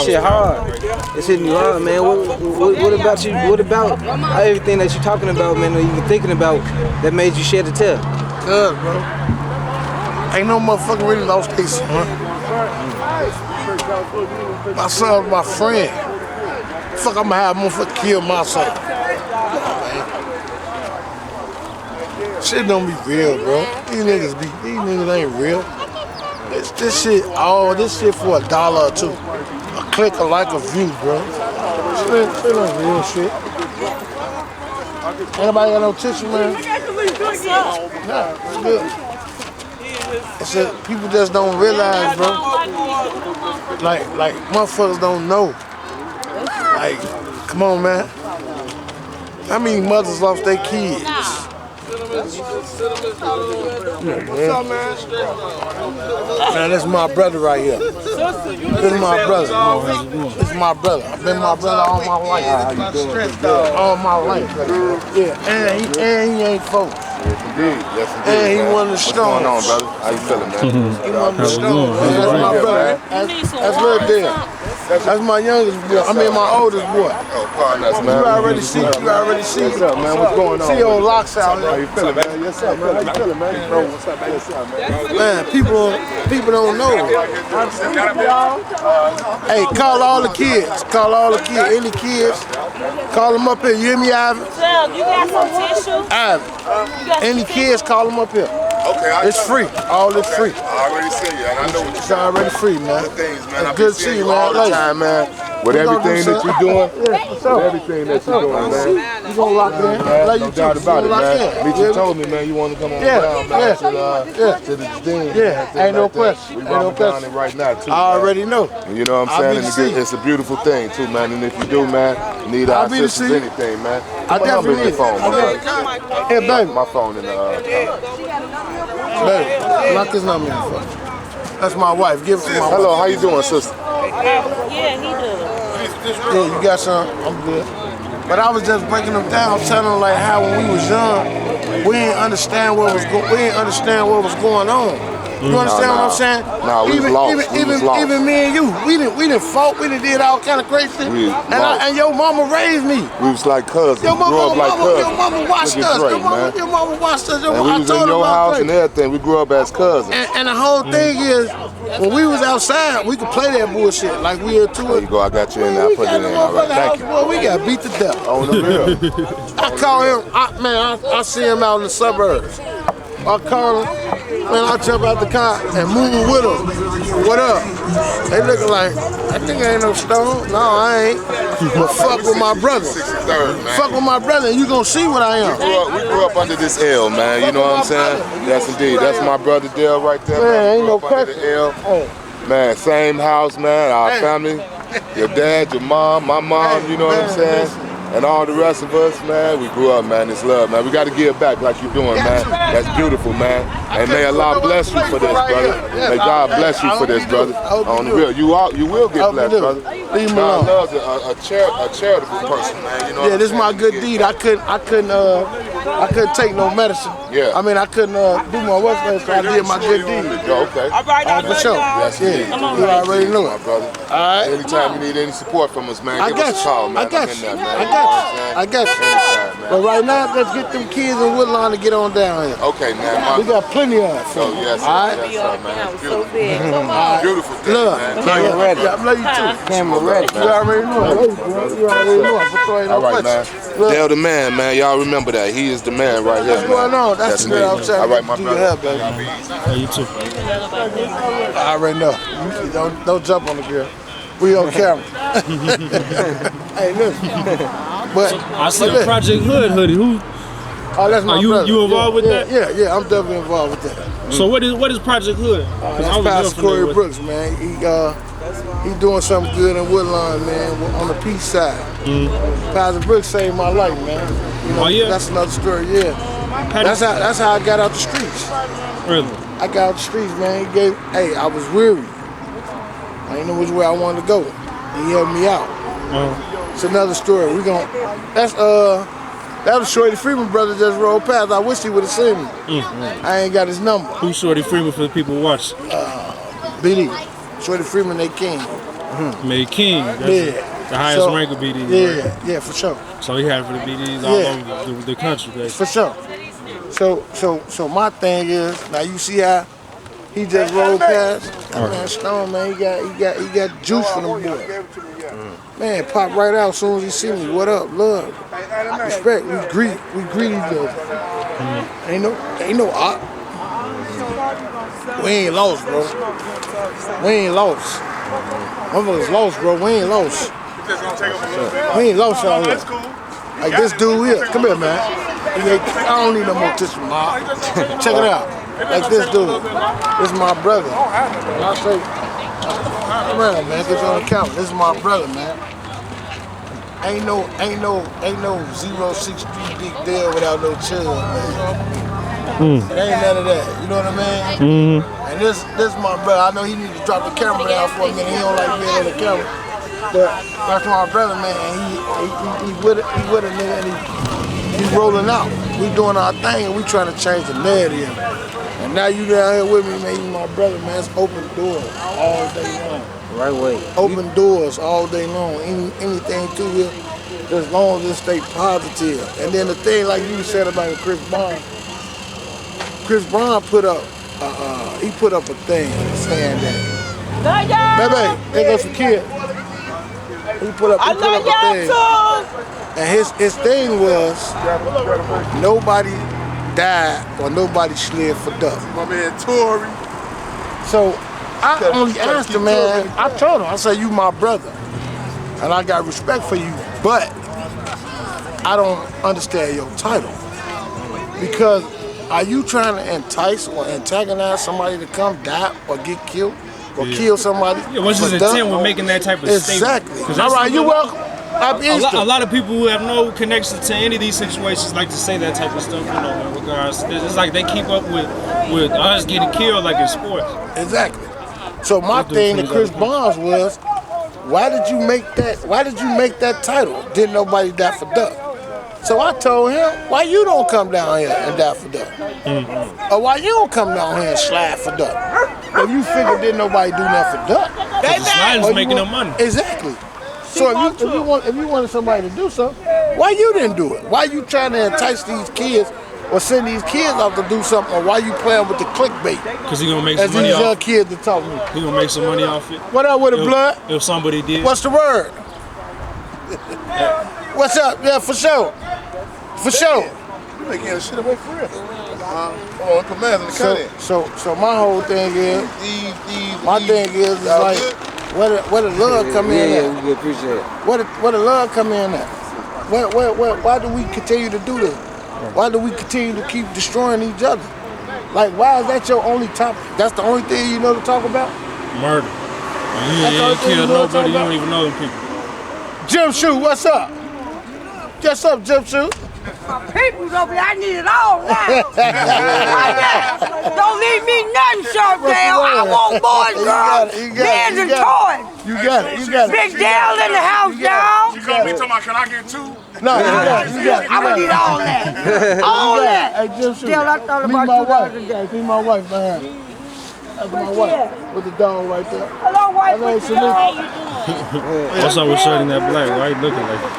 shit hard. It's hitting you hard, man. What about you? What about everything that you're talking about, man, or even thinking about that made you shed a tear? Good, bro. Ain't no motherfucker really lost their son. My son was my friend. Fuck, I'ma have a motherfucker kill my son. Shit don't be real, bro. These niggas ain't real. This shit for $1 or $2. A click, a like, a view, bro. Shit ain't real shit. Anybody got no tissue, man? Nah, it's good. It's that people just don't realize, bro. Like motherfuckers don't know. Like, come on, man. How many mothers lost their kids? Man, this is my brother right here. This is my brother. This is my brother. I've been my brother all my life. All my life. Yeah, and he ain't folks. Yes, indeed. And he one of the strong. What's going on, brother? How you feeling, man? He one of the strong. That's my brother. That's Lil Dale. That's my youngest boy. I mean, my oldest boy. Oh, partners, man. You already see. What's up, man? What's going on? See old Locks out How there. you feeling, man? Yes, sir, man. How you feeling, man? Bro, what's up, man? Man, people don't know. Hey, call all the kids. Call all the kids. Any kids, call them up here. You hear me, Ivan? Well, you got some tissue? Ivan. Any kids, call them up here. Okay, It's free. All is free. I already see you, and I know what It's already free, man. things, man. It's good to see you, man. all the time, man. With everything that you're doing, with everything that you're doing, man. You gonna lock in? No doubt about it, man. Mitchell told me, man, you want to come on down, man, to the thing. Yeah, ain't no question. We Ain't no walking down question. it right now, too. I already know. And you know what I'm I'll saying? be And to see you. it's a beautiful thing, too, man. And if you do, man, you need our I'll be to assistance, see you. anything, man. I Put my number definitely in your phone, need it. man. Hey, baby. My phone in the Baby, lock his number in for me. That's my wife. Give it to my wife. Hello, how you doing, sister? Yeah, he does. Yeah, you got some? I'm good. But I was just breaking them down, telling them like how when we was young, we didn't understand what was going on. You understand what I'm saying? Nah, we was lost. We was lost. Even me and you, we didn't fought. We did all kind of crazy shit. We was lost. And your mama raised me. We was like cousins. Your We grew up like cousins. mama watched Look at us. Drake, Your mama watched us. And we I was told in her your about house Drake. and everything. We grew up as cousins. And the whole thing is, when we was outside, we could play that bullshit like we had two. There you go. I got you in there. I put it in. All right. Thank you. Boy, we got beat to death. On the real. I call him, I see him out in the suburbs. I call him, man, I jump out the car and move with him. What up? They looking like, I think I ain't no stone. No, I ain't. But fuck with my brother. 63rd, man. Fuck with my brother and you gonna see what I am. We grew up under this L, man. You know what I'm saying? Yes, indeed. That's my brother Dale right there. Man, ain't We no grew up under question. the L. Hey, Man, same house, man. Our Hey. family, your dad, your mom, my mom. You know what I'm Man, saying? listen. And all the rest of us, man, we grew up, man. It's love, man. We got to give back like you're doing, man. That's beautiful, man. And may Allah bless you for this, brother. May God bless you for this, brother. On the real, you will get blessed, brother. Leave him God alone. loves a charitable person, man. You know what Yeah, I'm this is my saying? good deed. I couldn't take no medicine. Yeah. I mean, I couldn't do my work, so I did my good deed. Yo, okay. All right, I For sure. Yes, indeed. Yeah, you already know My it. brother. All right. Anytime you need any support from us, man, I give got us a call, you. man. I got I'm in you. there, man. I You know got what I'm you. saying? I got you. Anytime, man. But right now, let's get them kids in Woodlawn to get on down here. Okay, man. We got plenty of it. So, yes, sir. All right. Yes, sir, man. It's beautiful. Come on. Beautiful thing, Love. man. Camera ready. Yeah, I love you too. Camera ready. You already know it. You already know it. Before ain't no All right, man. question. Look, Dale the man, man. Y'all remember that. He is the man right here, what's man. going on? That's the girl I'm me. trying All right, to my do brother. your hair, baby. Hey, you too. I already know. You don't jump on the girl. We on camera. Hey, listen. But I see a Project Hood hoodie. Who? oh, that's my Are you- brother. you involved with that? Yeah, I'm definitely involved with that. So what is Project Hood? 'Cause I That's was Pastor never familiar Corey with- Brooks, man. He doing something good in Woodlawn, man, on the peace side. Pastor Brooks saved my life, man. You know, Oh, yeah? that's another story, yeah. That's how I got out the streets. Really? I got out the streets, man. Hey, I was weary. I didn't know which way I wanted to go. He helped me out. It's another story. That was Shorty Freeman brother just rolled past. I wish he would have seen me. I ain't got his number. Who's Shorty Freeman for the people watching? BD. Shorty Freeman, they king. Made King. That's the highest rank of BDs. Yeah, for sure. So he had it for the BDs all over the country, basically. For sure. So my thing is, now you see how he just rolled past. That man Stone, man, he got juice from them boys. Man, pop right out as soon as he see me. What up, love, respect. We greet each other. Ain't no op. We ain't lost, bro. We ain't lost. Motherfuckers lost, bro. We ain't lost. We ain't lost out here. Like this dude here. Come here, man. I don't need no more tissue, ma. Check it out. Like this dude. This is my brother. And I say, come around, man. Get you on the couch. This is my brother, man. Ain't no 063 big deal without no chill, man. It ain't none of that. You know what I mean? And this my brother. I know he need to drop the camera down for a minute. He don't like being on the camera. But that's my brother, man. He with a nigga and he rolling out. We doing our thing and we trying to change the narrative. And now you down here with me, man. You my brother, man. It's open doors all day long. Right way. Open doors all day long. Anything to you, as long as it stay positive. And then the thing like you said about Chris Brown. Chris Brown put up a thing saying that. Baby, there goes the kid. He put up a thing. And his thing was nobody died or nobody slid for duck. My man Tory. So I only asked him, man. I told him, I said, you my brother, and I got respect for you, but I don't understand your title because. Are you trying to entice or antagonize somebody to come die or get killed or kill somebody? Yeah, what's his intent with making that type of statement? Exactly. All right, you welcome. A lot of people who have no connection to any of these situations like to say that type of stuff, you know, in regards. It's like they keep up with us getting killed like in sports. Exactly. So my thing to Chris Barnes was, why did you make that title? Didn't nobody die for duck? So I told him, why you don't come down here and die for duck? Or why you don't come down here and slide for duck? If you figure didn't nobody do nothing for duck. The sliding's making no money. Exactly. So if you wanted somebody to do something, why you didn't do it? Why you trying to entice these kids or send these kids out to do something, or why you playing with the clickbait? Because he gonna make some money off it. As these young kids to talk to me. He gonna make some money off it. What up with the blood? If somebody did. What's the word? What's up? Yeah, for sure. For sure. You making that shit away for real. On command in the cutting. So my whole thing is, like, where the love come in at? Yeah, we appreciate it. Where the love come in at? Why do we continue to do this? Why do we continue to keep destroying each other? Like, why is that your only topic? That's the only thing you know to talk about? Murder. You ain't killed nobody, you don't even know them people. Jim Shoe, what's up? What's up, Jim Shoe? My people's over there, I need it all now. Don't leave me nothing, Sharpdale. I want boys, girls, men, and toys. You got it. Big Dale in the house, y'all. You gonna be talking about, can I get two? No, you got it. I'm gonna need all that. All that. Hey, Jim Shoe, Dale, I thought meet about my you the other wife. day. Meet my wife, man. That's my wife with the dog right there. Hello, wife. Hello, Salute. What's up with Shorty in that black? Why you looking like that?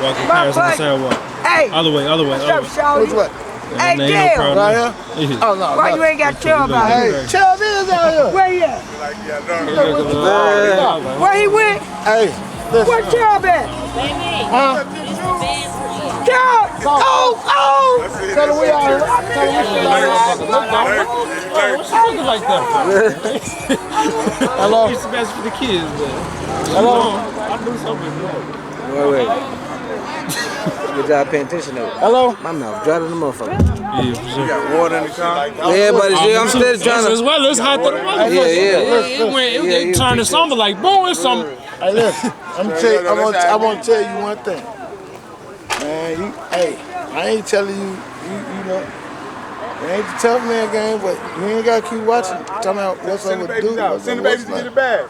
Walking past on the sidewalk. Hey. Other way. What's up, Shawty? Which way? Hey, Ain't no Dale. problem. Right here? Oh, no. Why you ain't got Chubb out here? Hey, Chubb is out here. Where he at? Where he went? Hey, listen. Where Chubb at? Huh? Chubb! Oh! Tell her we out here. What's she looking like that? Hello? It's the best for the kids, man. Hello? I'll do something. Wait. Good job paying attention though. Hello? My mouth dry to the motherfucker. Yeah, for sure. Got water in the car. Yeah, but I'm still trying to. As well, it's hot to the weather. It turned to summer like, boom, it's summer. Hey, listen, I'm gonna tell you one thing. Man, I ain't telling you, you know, it ain't the tough man game, but you ain't gotta keep watching. Talking about what's up with dude. Send the babies to the bag.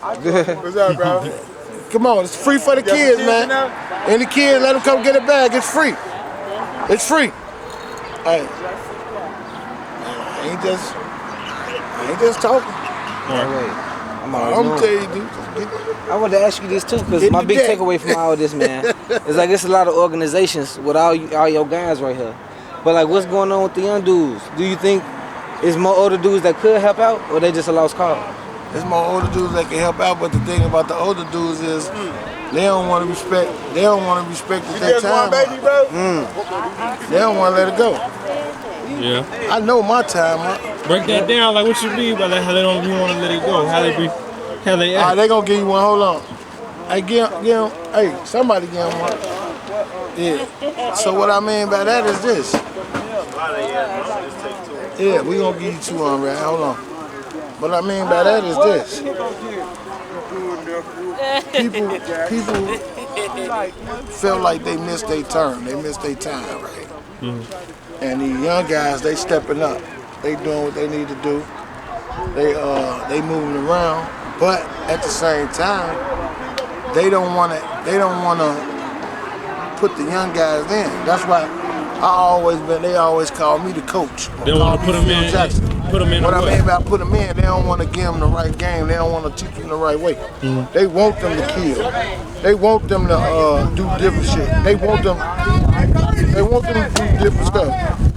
What's up, bro? Come on, it's free for the kids, man. And the kids, let them come get a bag. It's free. It's free. Hey, I ain't just talking. I'm gonna tell you, dude. I wanted to ask you this too, because my big takeaway from all this, man, is like it's a lot of organizations with all your guys right here. But like, what's going on with the young dudes? Do you think it's more older dudes that could help out, or they just a lost cause? There's more older dudes that can help out, but the thing about the older dudes is they don't want to respect. They don't want to respect their time. Baby, bro? They don't want to let it go. Yeah. I know my time. Break that down. Like, what you mean by that? How they don't even want to let it go? How they be? How they act? They gonna give you one. Hold on. Hey, give him. Hey, somebody give him one. Yeah. So what I mean by that is this. Yeah, we gonna give you 200. Hold on. What I mean by that is this. People feel like they missed their turn. They missed their time, right? And the young guys, they stepping up. They doing what they need to do. They moving around, but at the same time, they don't wanna put the young guys in. That's why they always call me the coach. They don't want to put them in. Put them in. What I mean about put them in, they don't want to give them the right game. They don't want to teach them the right way. They want them to kill. They want them to do different shit. They want them to do different stuff.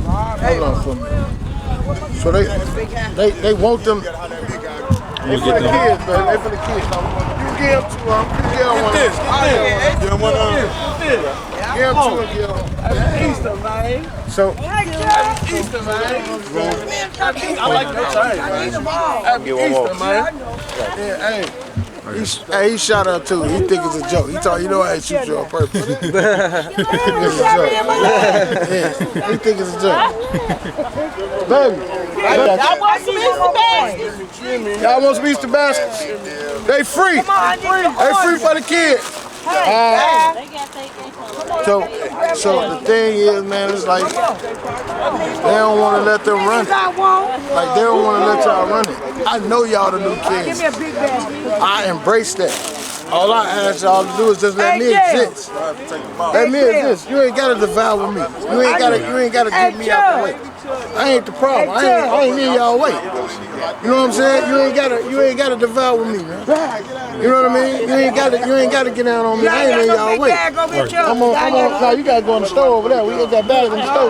Hold on for me. So they want them. They for the kids, man. They for the kids. You give them to them. You give them one. Give them one. Give them two and give them. Easter, man. So. Easter, man. I like that time. Happy Easter, man. Yeah, hey, he shot her too. He think it's a joke. He told you know I ain't shoot you on purpose. He think it's a joke. Yeah, he think it's a joke. Baby. Y'all want some Easter baskets? Y'all want some Easter baskets? They free. They free for the kids. So the thing is, man, it's like they don't want to let them run it. Like they don't want to let y'all run it. I know y'all the new kids. I embrace that. All I ask y'all to do is just let me exist. Let me exist. You ain't gotta devour me. You ain't gotta get me out the way. I ain't the problem. I ain't in y'all way. You know what I'm saying? You ain't gotta devour me, man. You know what I mean? You ain't gotta get down on me. I ain't in y'all way. I'm on. Now you gotta go in the store over there. We got that bag in the store,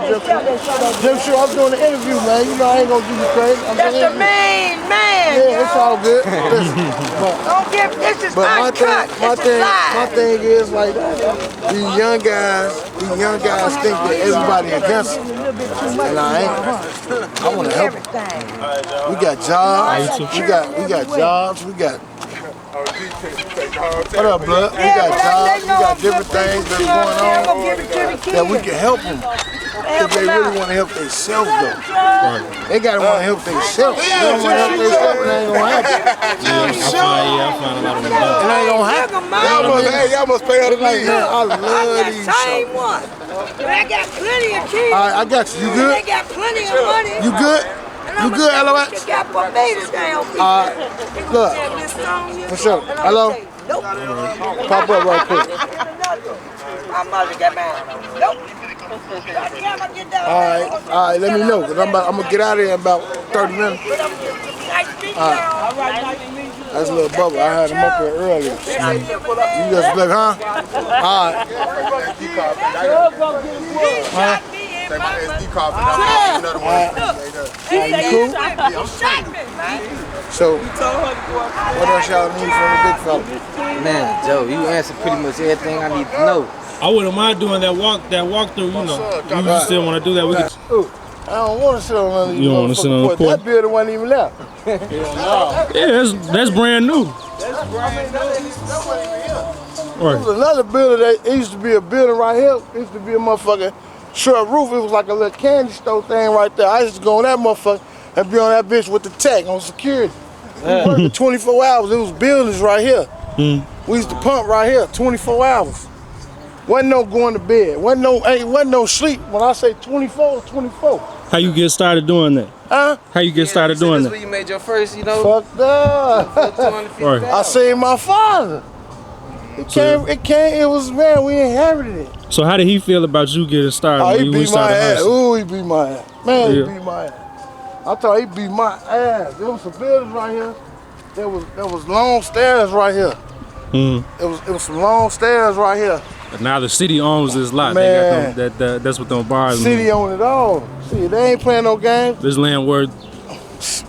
Jim. Sure, I'm doing the interview, man. You know I ain't gonna do you crazy. That's the main man. Yeah, it's all good. Don't get this is uncut. My thing is like these young guys think that everybody against them. And I ain't. I want to help them. We got jobs. We got jobs. We got. What up, blood? We got jobs. We got different things that's going on that we can help them. If they really want to help themselves, though. They gotta want to help themselves. They don't want to help themselves, it ain't gonna happen. I find a lot of them. It ain't gonna happen. Y'all must pay her to leave. I love these same one. But I got plenty of kids. All right, I got you. You good? They got plenty of money. You good? You good, LOX? You got for me today on Look, for sure. Hello? Nope. Pop up right quick. My mother got mad. Nope. All right, let me know, because I'm going to get out of here in about 30 minutes. All right. That's a little bubble. I had him up here earlier. You just look, huh? All right. Huh? So, what else y'all need from the big fella? Man, Joe, you answered pretty much everything I need to know. I wouldn't mind doing that walkthrough, you know. You still want to do that? We could. I don't want to sit on none of You don't want to sit on the porch? That building wasn't even left. Yeah, that's brand new. There was another building that it used to be a building right here. It used to be a motherfucking short roof. It was like a little candy store thing right there. I used to go on that motherfucker and be on that bitch with the tech on security. We worked 24 hours. It was buildings right here. We used to pump right here 24 hours. Wasn't no going to bed. Wasn't no sleep. When I say 24, it's 24. How you get started doing that? Huh? How you get started doing This that? where you made your first, you know. Fucked up. Right. I seen my father. It was, man, we inherited it. So how did he feel about you getting started? Oh, when he you beat my started ass. hustling? Ooh, he beat my ass. Man, Yeah. he beat my ass. I thought he beat my ass. There was some buildings right here. There was long stairs right here. It was some long stairs right here. But now the city owns this lot. Man. They got them, that's what them bars City mean. own it all. See, they ain't playing no games. This land worth,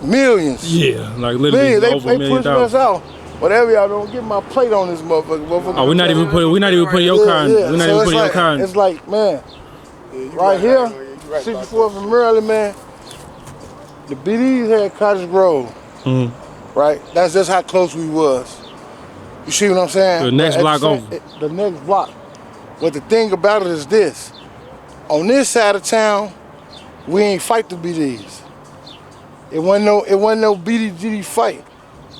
Millions. yeah, like literally Millions. They over $1 million. pushing us out. Whatever y'all don't get my plate on this motherfucker. Oh, we're not even putting your car in. We're not even putting your car in. It's like, man, right here, 64th and Maryland, man, the BDs had Cottage Grove, right? That's just how close we was. You see what I'm saying? The next block over. The next block. But the thing about it is this. On this side of town, we ain't fight the BDs. It wasn't no BDGD fight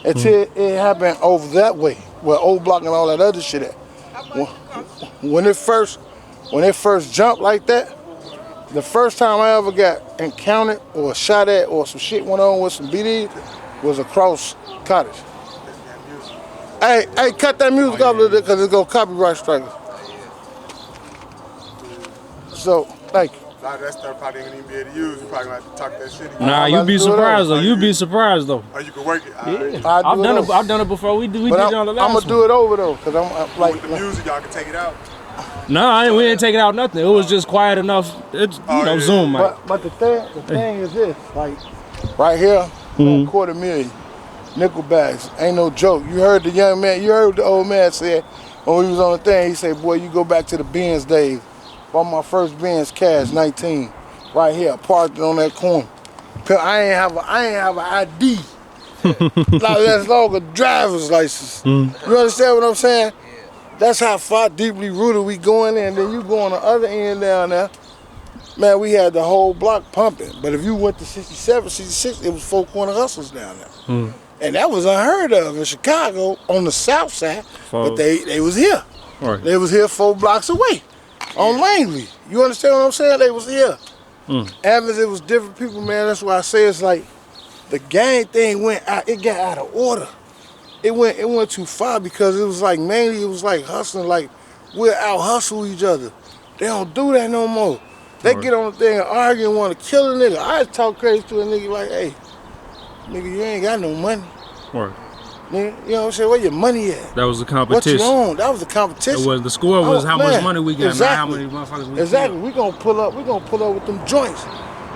until it happened over that way, where Old Block and all that other shit at. When it first jumped like that, the first time I ever got encountered or shot at or some shit went on with some BDs was across Cottage. Hey, cut that music up a little bit because it's gonna copyright strike us. So, thank you. A lot of that stuff probably ain't gonna even be able to use. You probably gonna have to talk that shit again. Nah, you'd be surprised though. You'd be surprised though. Or you can work it. Yeah. I've I've done it before. We did it on the last I'm gonna do it over though, because I'm like. With the music, y'all can take it out. No, we didn't take it out nothing. It was just quiet enough. It's Zoom, man. But the thing is this, like right here, $250,000 nickel bags. Ain't no joke. You heard the young man, you heard the old man said when we was on the thing, he said, boy, you go back to the Benz days. Bought my first Benz cash, 19, right here, parked it on that corner. I ain't have an ID. Like that's long a driver's license. You understand what I'm saying? That's how far deeply rooted we going in. Then you go on the other end down there. Man, we had the whole block pumping. But if you went to 67, 66, it was 4 corner hustles down there. And that was unheard of in Chicago on the south side. But they was here. Right. They was here 4 blocks away on Langley. You understand what I'm saying? They was here. Evans, it was different people, man. That's why I say it's like the gang thing went out. It got out of order. It went too far because it was like mainly it was like hustling, like we'll out hustle each other. They don't do that no more. They get on the thing and argue and want to kill a nigga. I talk crazy to a nigga like, hey, nigga, you ain't got no money. Right. Nigga, you know what I'm saying? Where your money at? That was the What competition. you on? That was the competition. It was the score was how much money we got, exactly. not how many motherfuckers we Exactly. We gonna pull up with them joints.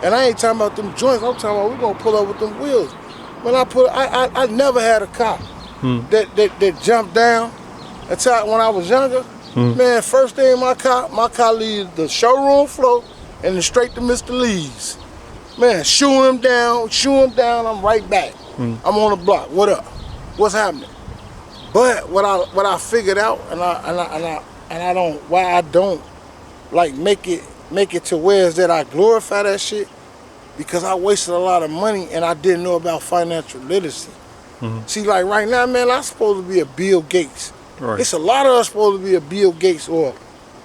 And I ain't talking about them joints, I'm talking about we gonna pull up with them wheels. When I never had a car that jumped down until when I was younger. Man, first day in my car leaves the showroom floor and then straight to Mr. Lee's. Man, shoo him down, I'm right back. I'm on the block. What up? What's happening? But what I figured out, and I don't like make it to where is that I glorify that shit, because I wasted a lot of money and I didn't know about financial literacy. See, like right now, man, I'm supposed to be a Bill Gates. Right. It's a lot of us supposed to be a Bill Gates or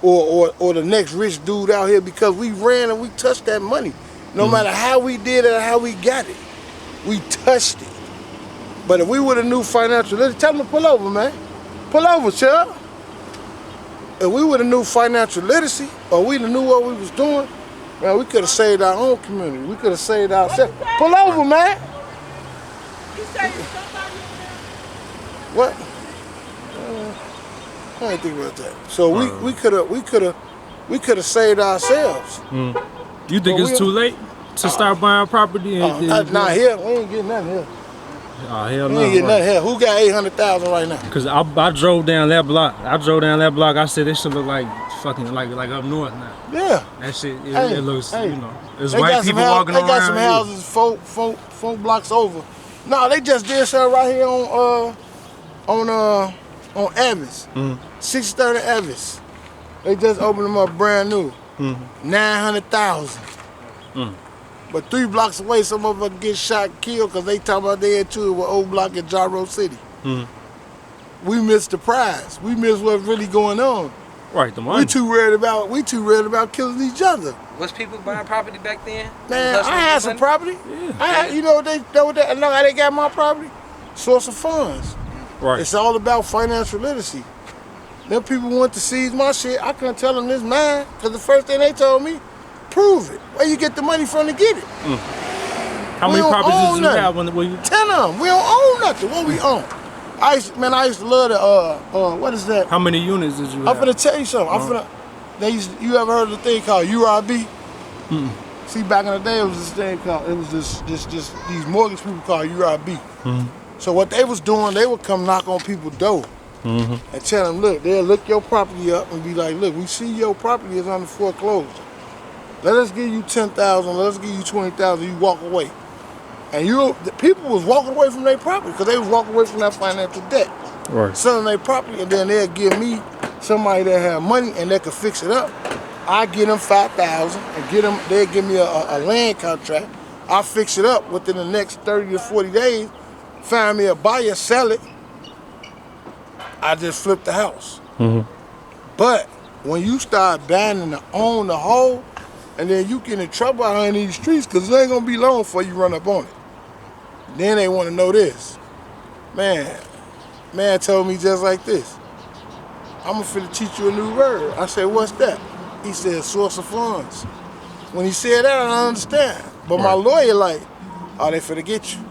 the next rich dude out here because we ran and we touched that money. No matter how we did it or how we got it, we touched it. But if we would have knew financial literacy, tell them to pull over, man. Pull over, child. If we would have knew financial literacy or we knew what we was doing, man, we could have saved our own community. We could have saved ourselves. Pull over, man. You say somebody What? I didn't think about that. So we could have saved ourselves. You think it's too late to start buying property? Not here. We ain't getting nothing here. Oh, hell We no. ain't getting nothing here. Who got 800,000 right now? Because I drove down that block. I said this should look like fucking like up north now. Yeah. That shit, Hey, it looks, hey. you know, there's They white got people some walking around. They got some here. houses four blocks over. No, they just did something right here on on Evans. 630 Evans. They just opened them up brand new. 900,000. But 3 blocks away, some of us get shot and killed because they talking about they into it with Old Block in Jarrow City. We missed the prize. We missed what's really going on. Right, the money. We too worried about killing each other. Was people buying property back then? Man, I had some property. Yeah. I had, you know how they got my property? Source of funds. Right. It's all about financial literacy. Them people want to seize my shit. I couldn't tell them this mine because the first thing they told me, prove it. Where you get the money from to get it? How many properties did you have when you? 10 of them. We don't own nothing. What we own? I used to love the what is that? How many units did you have? I'm finna tell you something. You ever heard of the thing called URB? See, back in the day, it was this thing called, these mortgage people called URB. So what they was doing, they would come knock on people's door and tell them, look, they'll look your property up and be like, look, we see your property is under foreclosure. Let us give you 10,000, let us give you 20,000, you walk away. And the people was walking away from their property because they was walking away from that financial debt. Right. Selling their property, and then they'll give me somebody that have money and that could fix it up. I get them 5,000 and they'll give me a land contract. I'll fix it up within the next 30 to 40 days, find me a buyer, sell it. I just flip the house. But when you start banning to own the whole, and then you get in trouble out in these streets because it ain't gonna be long before you run up on it. Then they wanna know this. Man told me just like this. I'm finna teach you a new word. I said, what's that? He said, source of funds. When he said that, I don't understand. But my lawyer like, oh, they finna get you.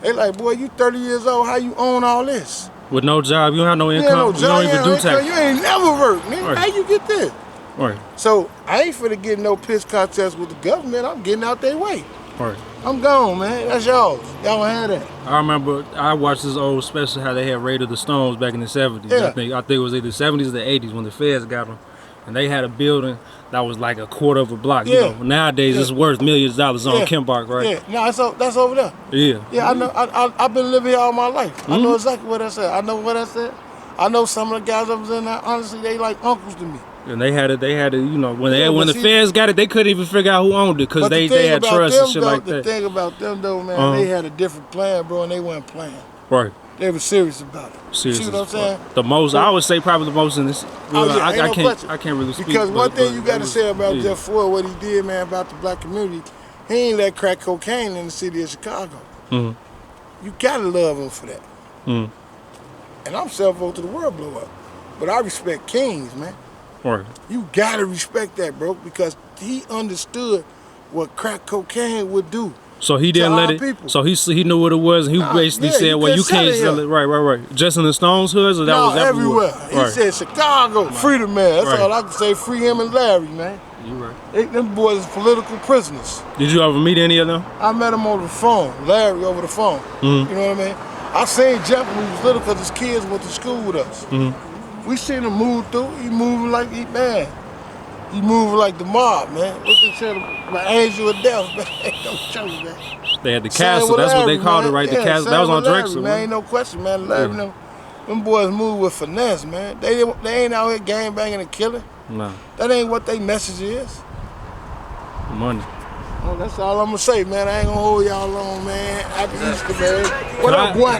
They like, boy, you 30 years old, how you own all this? With no job, you don't have no income, you don't even do tax. You ain't never worked, nigga. Right. How you get this? Right. So I ain't finna get no piss contest with the government. I'm getting out their way. Right. I'm gone, man. That's y'all. Y'all don't have that. I remember I watched this old special how they had raided the Stones back in the 70s. Yeah. I think it was either 70s or the 80s when the feds got them. And they had a building that was like a quarter of a block. You know, nowadays it's worth millions of dollars on Kimbark, right? Yeah, no, that's over there. Yeah. Yeah, I know. I've been living here all my life. I know exactly what I said. I know what I said. I know some of the guys that was in there, honestly, they like uncles to me. And they had it, you know, when the feds got it, they couldn't even figure out who owned it because they had trust and shit like that. The thing about them though, man, they had a different plan, bro, and they weren't playing. Right. They were serious about it. Serious. See what I'm saying? The most, I would say probably the most in this. I can't really speak. Because one thing you got to say about Jeff Ford, what he did, man, about the black community, he ain't let crack cocaine in the city of Chicago. You got to love him for that. And I'm self-vote to the world blow up. But I respect kings, man. Right. You got to respect that, bro, because he understood what crack cocaine would do. So he didn't let it. People. So he knew what it was, and he basically said, "Well, you can't sell it." Right. Just in the Stones hoods, or that was everywhere. He said, "Chicago, freedom, man." That's all I can say. Free him and Larry, man. You right. Them boys is political prisoners. Did you ever meet any of them? I met him over the phone. Larry over the phone. You know what I mean? I seen Jeff when he was little because his kids went to school with us. We seen him move through. He moving like He moving like the mob, man. What they said, my angel of death, man. Don't show me, man. They had the castle. That's what they called it, right? The castle. That was on Drexel, man. Ain't no question, man. Larry, them boys move with finesse, man. They ain't out here gang banging and killing. No. That ain't what their message is. Money. Oh, that's all I'm gonna say, man. I ain't gonna hold y'all long, man. Happy Easter, man. What up, boy?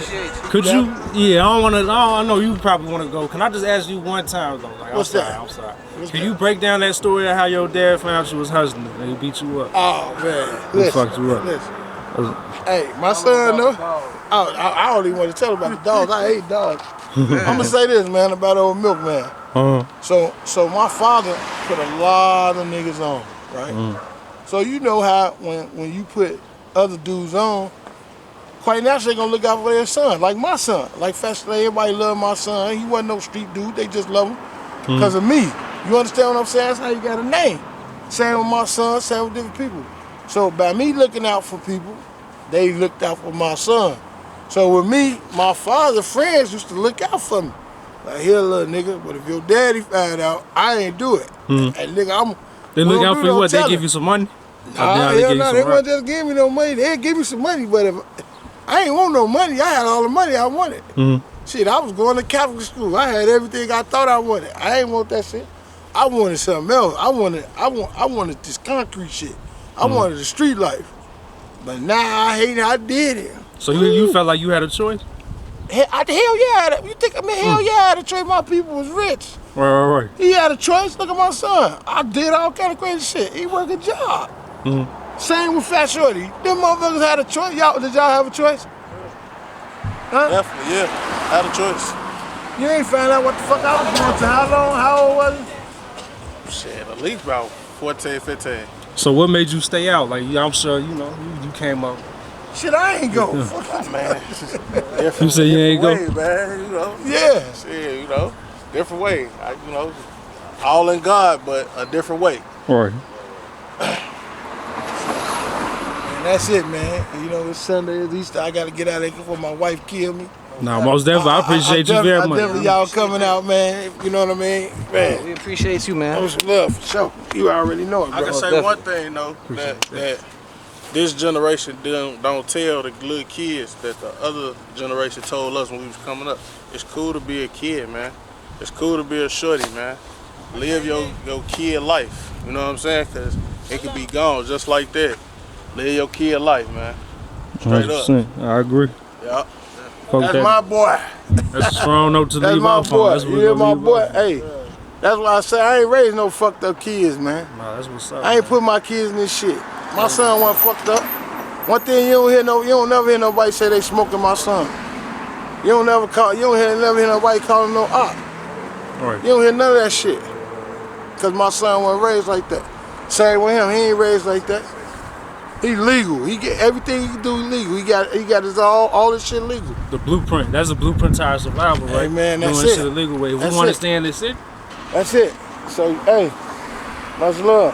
Could you? Yeah, I don't want to. I know you probably want to go. Can I just ask you one time though? Like, What's that? I'm sorry. Can you break down that story of how your dad found you was hustling and he beat you up? Oh man, He fucked you up. Listen. Hey, my son, though. I don't even want to tell about the dogs. I hate dogs. I'm gonna say this, man, about old Milkman. So my father put a lot of niggas on, right? So you know how when you put other dudes on, quite naturally they gonna look out for their son, like my son. Like Fat Shawty, everybody love my son. He wasn't no street dude. They just love him because of me. You understand what I'm saying? That's how you got a name. Same with my son, same with different people. So by me looking out for people, they looked out for my son. So with me, my father's friends used to look out for me. Like, here, little nigga, but if your daddy found out, I ain't do it. And nigga, they look out for you. What? They give you some money? Nah, they wouldn't just give me no money. They'd give me some money, but if I ain't want no money, I had all the money I wanted. Shit, I was going to Catholic school. I had everything I thought I wanted. I ain't want that shit. I wanted something else. I wanted this concrete shit. I wanted the street life. But now I hate it. I did it. So you felt like you had a choice? Hell yeah. You think, hell yeah, I had a choice. My people was rich. Right. He had a choice. Look at my son. I did all kind of crazy shit. He worked a job. Same with Fat Shawty. Them motherfuckers had a choice. Did y'all have a choice? Huh? Definitely, yeah. Had a choice. You ain't found out what the fuck I was going to. How long? How old was it? Shit, at least about 14, 15. So what made you stay out? Like, I'm sure, you know, you came up. Shit, I ain't go. Fuck Man, You say you ain't way, go? man, you know. yeah. Shit, you know, different way. You know, all in God, but a different way. Right. And that's it, man. You know, it's Sunday, it's Easter. I got to get out of here before my wife kill me. No, most definitely. I appreciate you very much. Definitely y'all coming out, man. You know what I mean? Man. We appreciate you, man. Much love, for sure. You already know it, bro. I can say one thing though, that this generation don't tell the little kids that the other generation told us when we was coming up. It's cool to be a kid, man. It's cool to be a shorty, man. Live your kid life. You know what I'm saying? Cause it could be gone just like that. Live your kid life, man. Straight up. 100%. I agree. Yeah. That's my boy. That's a strong note to That's leave my off boy. on. That's You hear my boy? Hey, that's why I say I ain't raised no fucked up kids, man. Nah, that's what's up. I ain't put my kids in this shit. My son wasn't fucked up. One thing you don't never hear nobody say they smoking my son. You don't never hear nobody calling no op. Right. You don't hear none of that shit. Cause my son wasn't raised like that. Same with him, he ain't raised like that. He legal. He get everything he can do legal. He got his all this shit legal. The blueprint. That's the blueprint to our survival, right? Hey man, that's Doing it. shit the legal way. If That's we want to it. stay in this city, That's it. So hey, much love.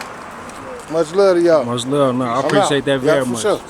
Much love to y'all. much love. No, I I'm appreciate out. that very Yeah, for much. sure.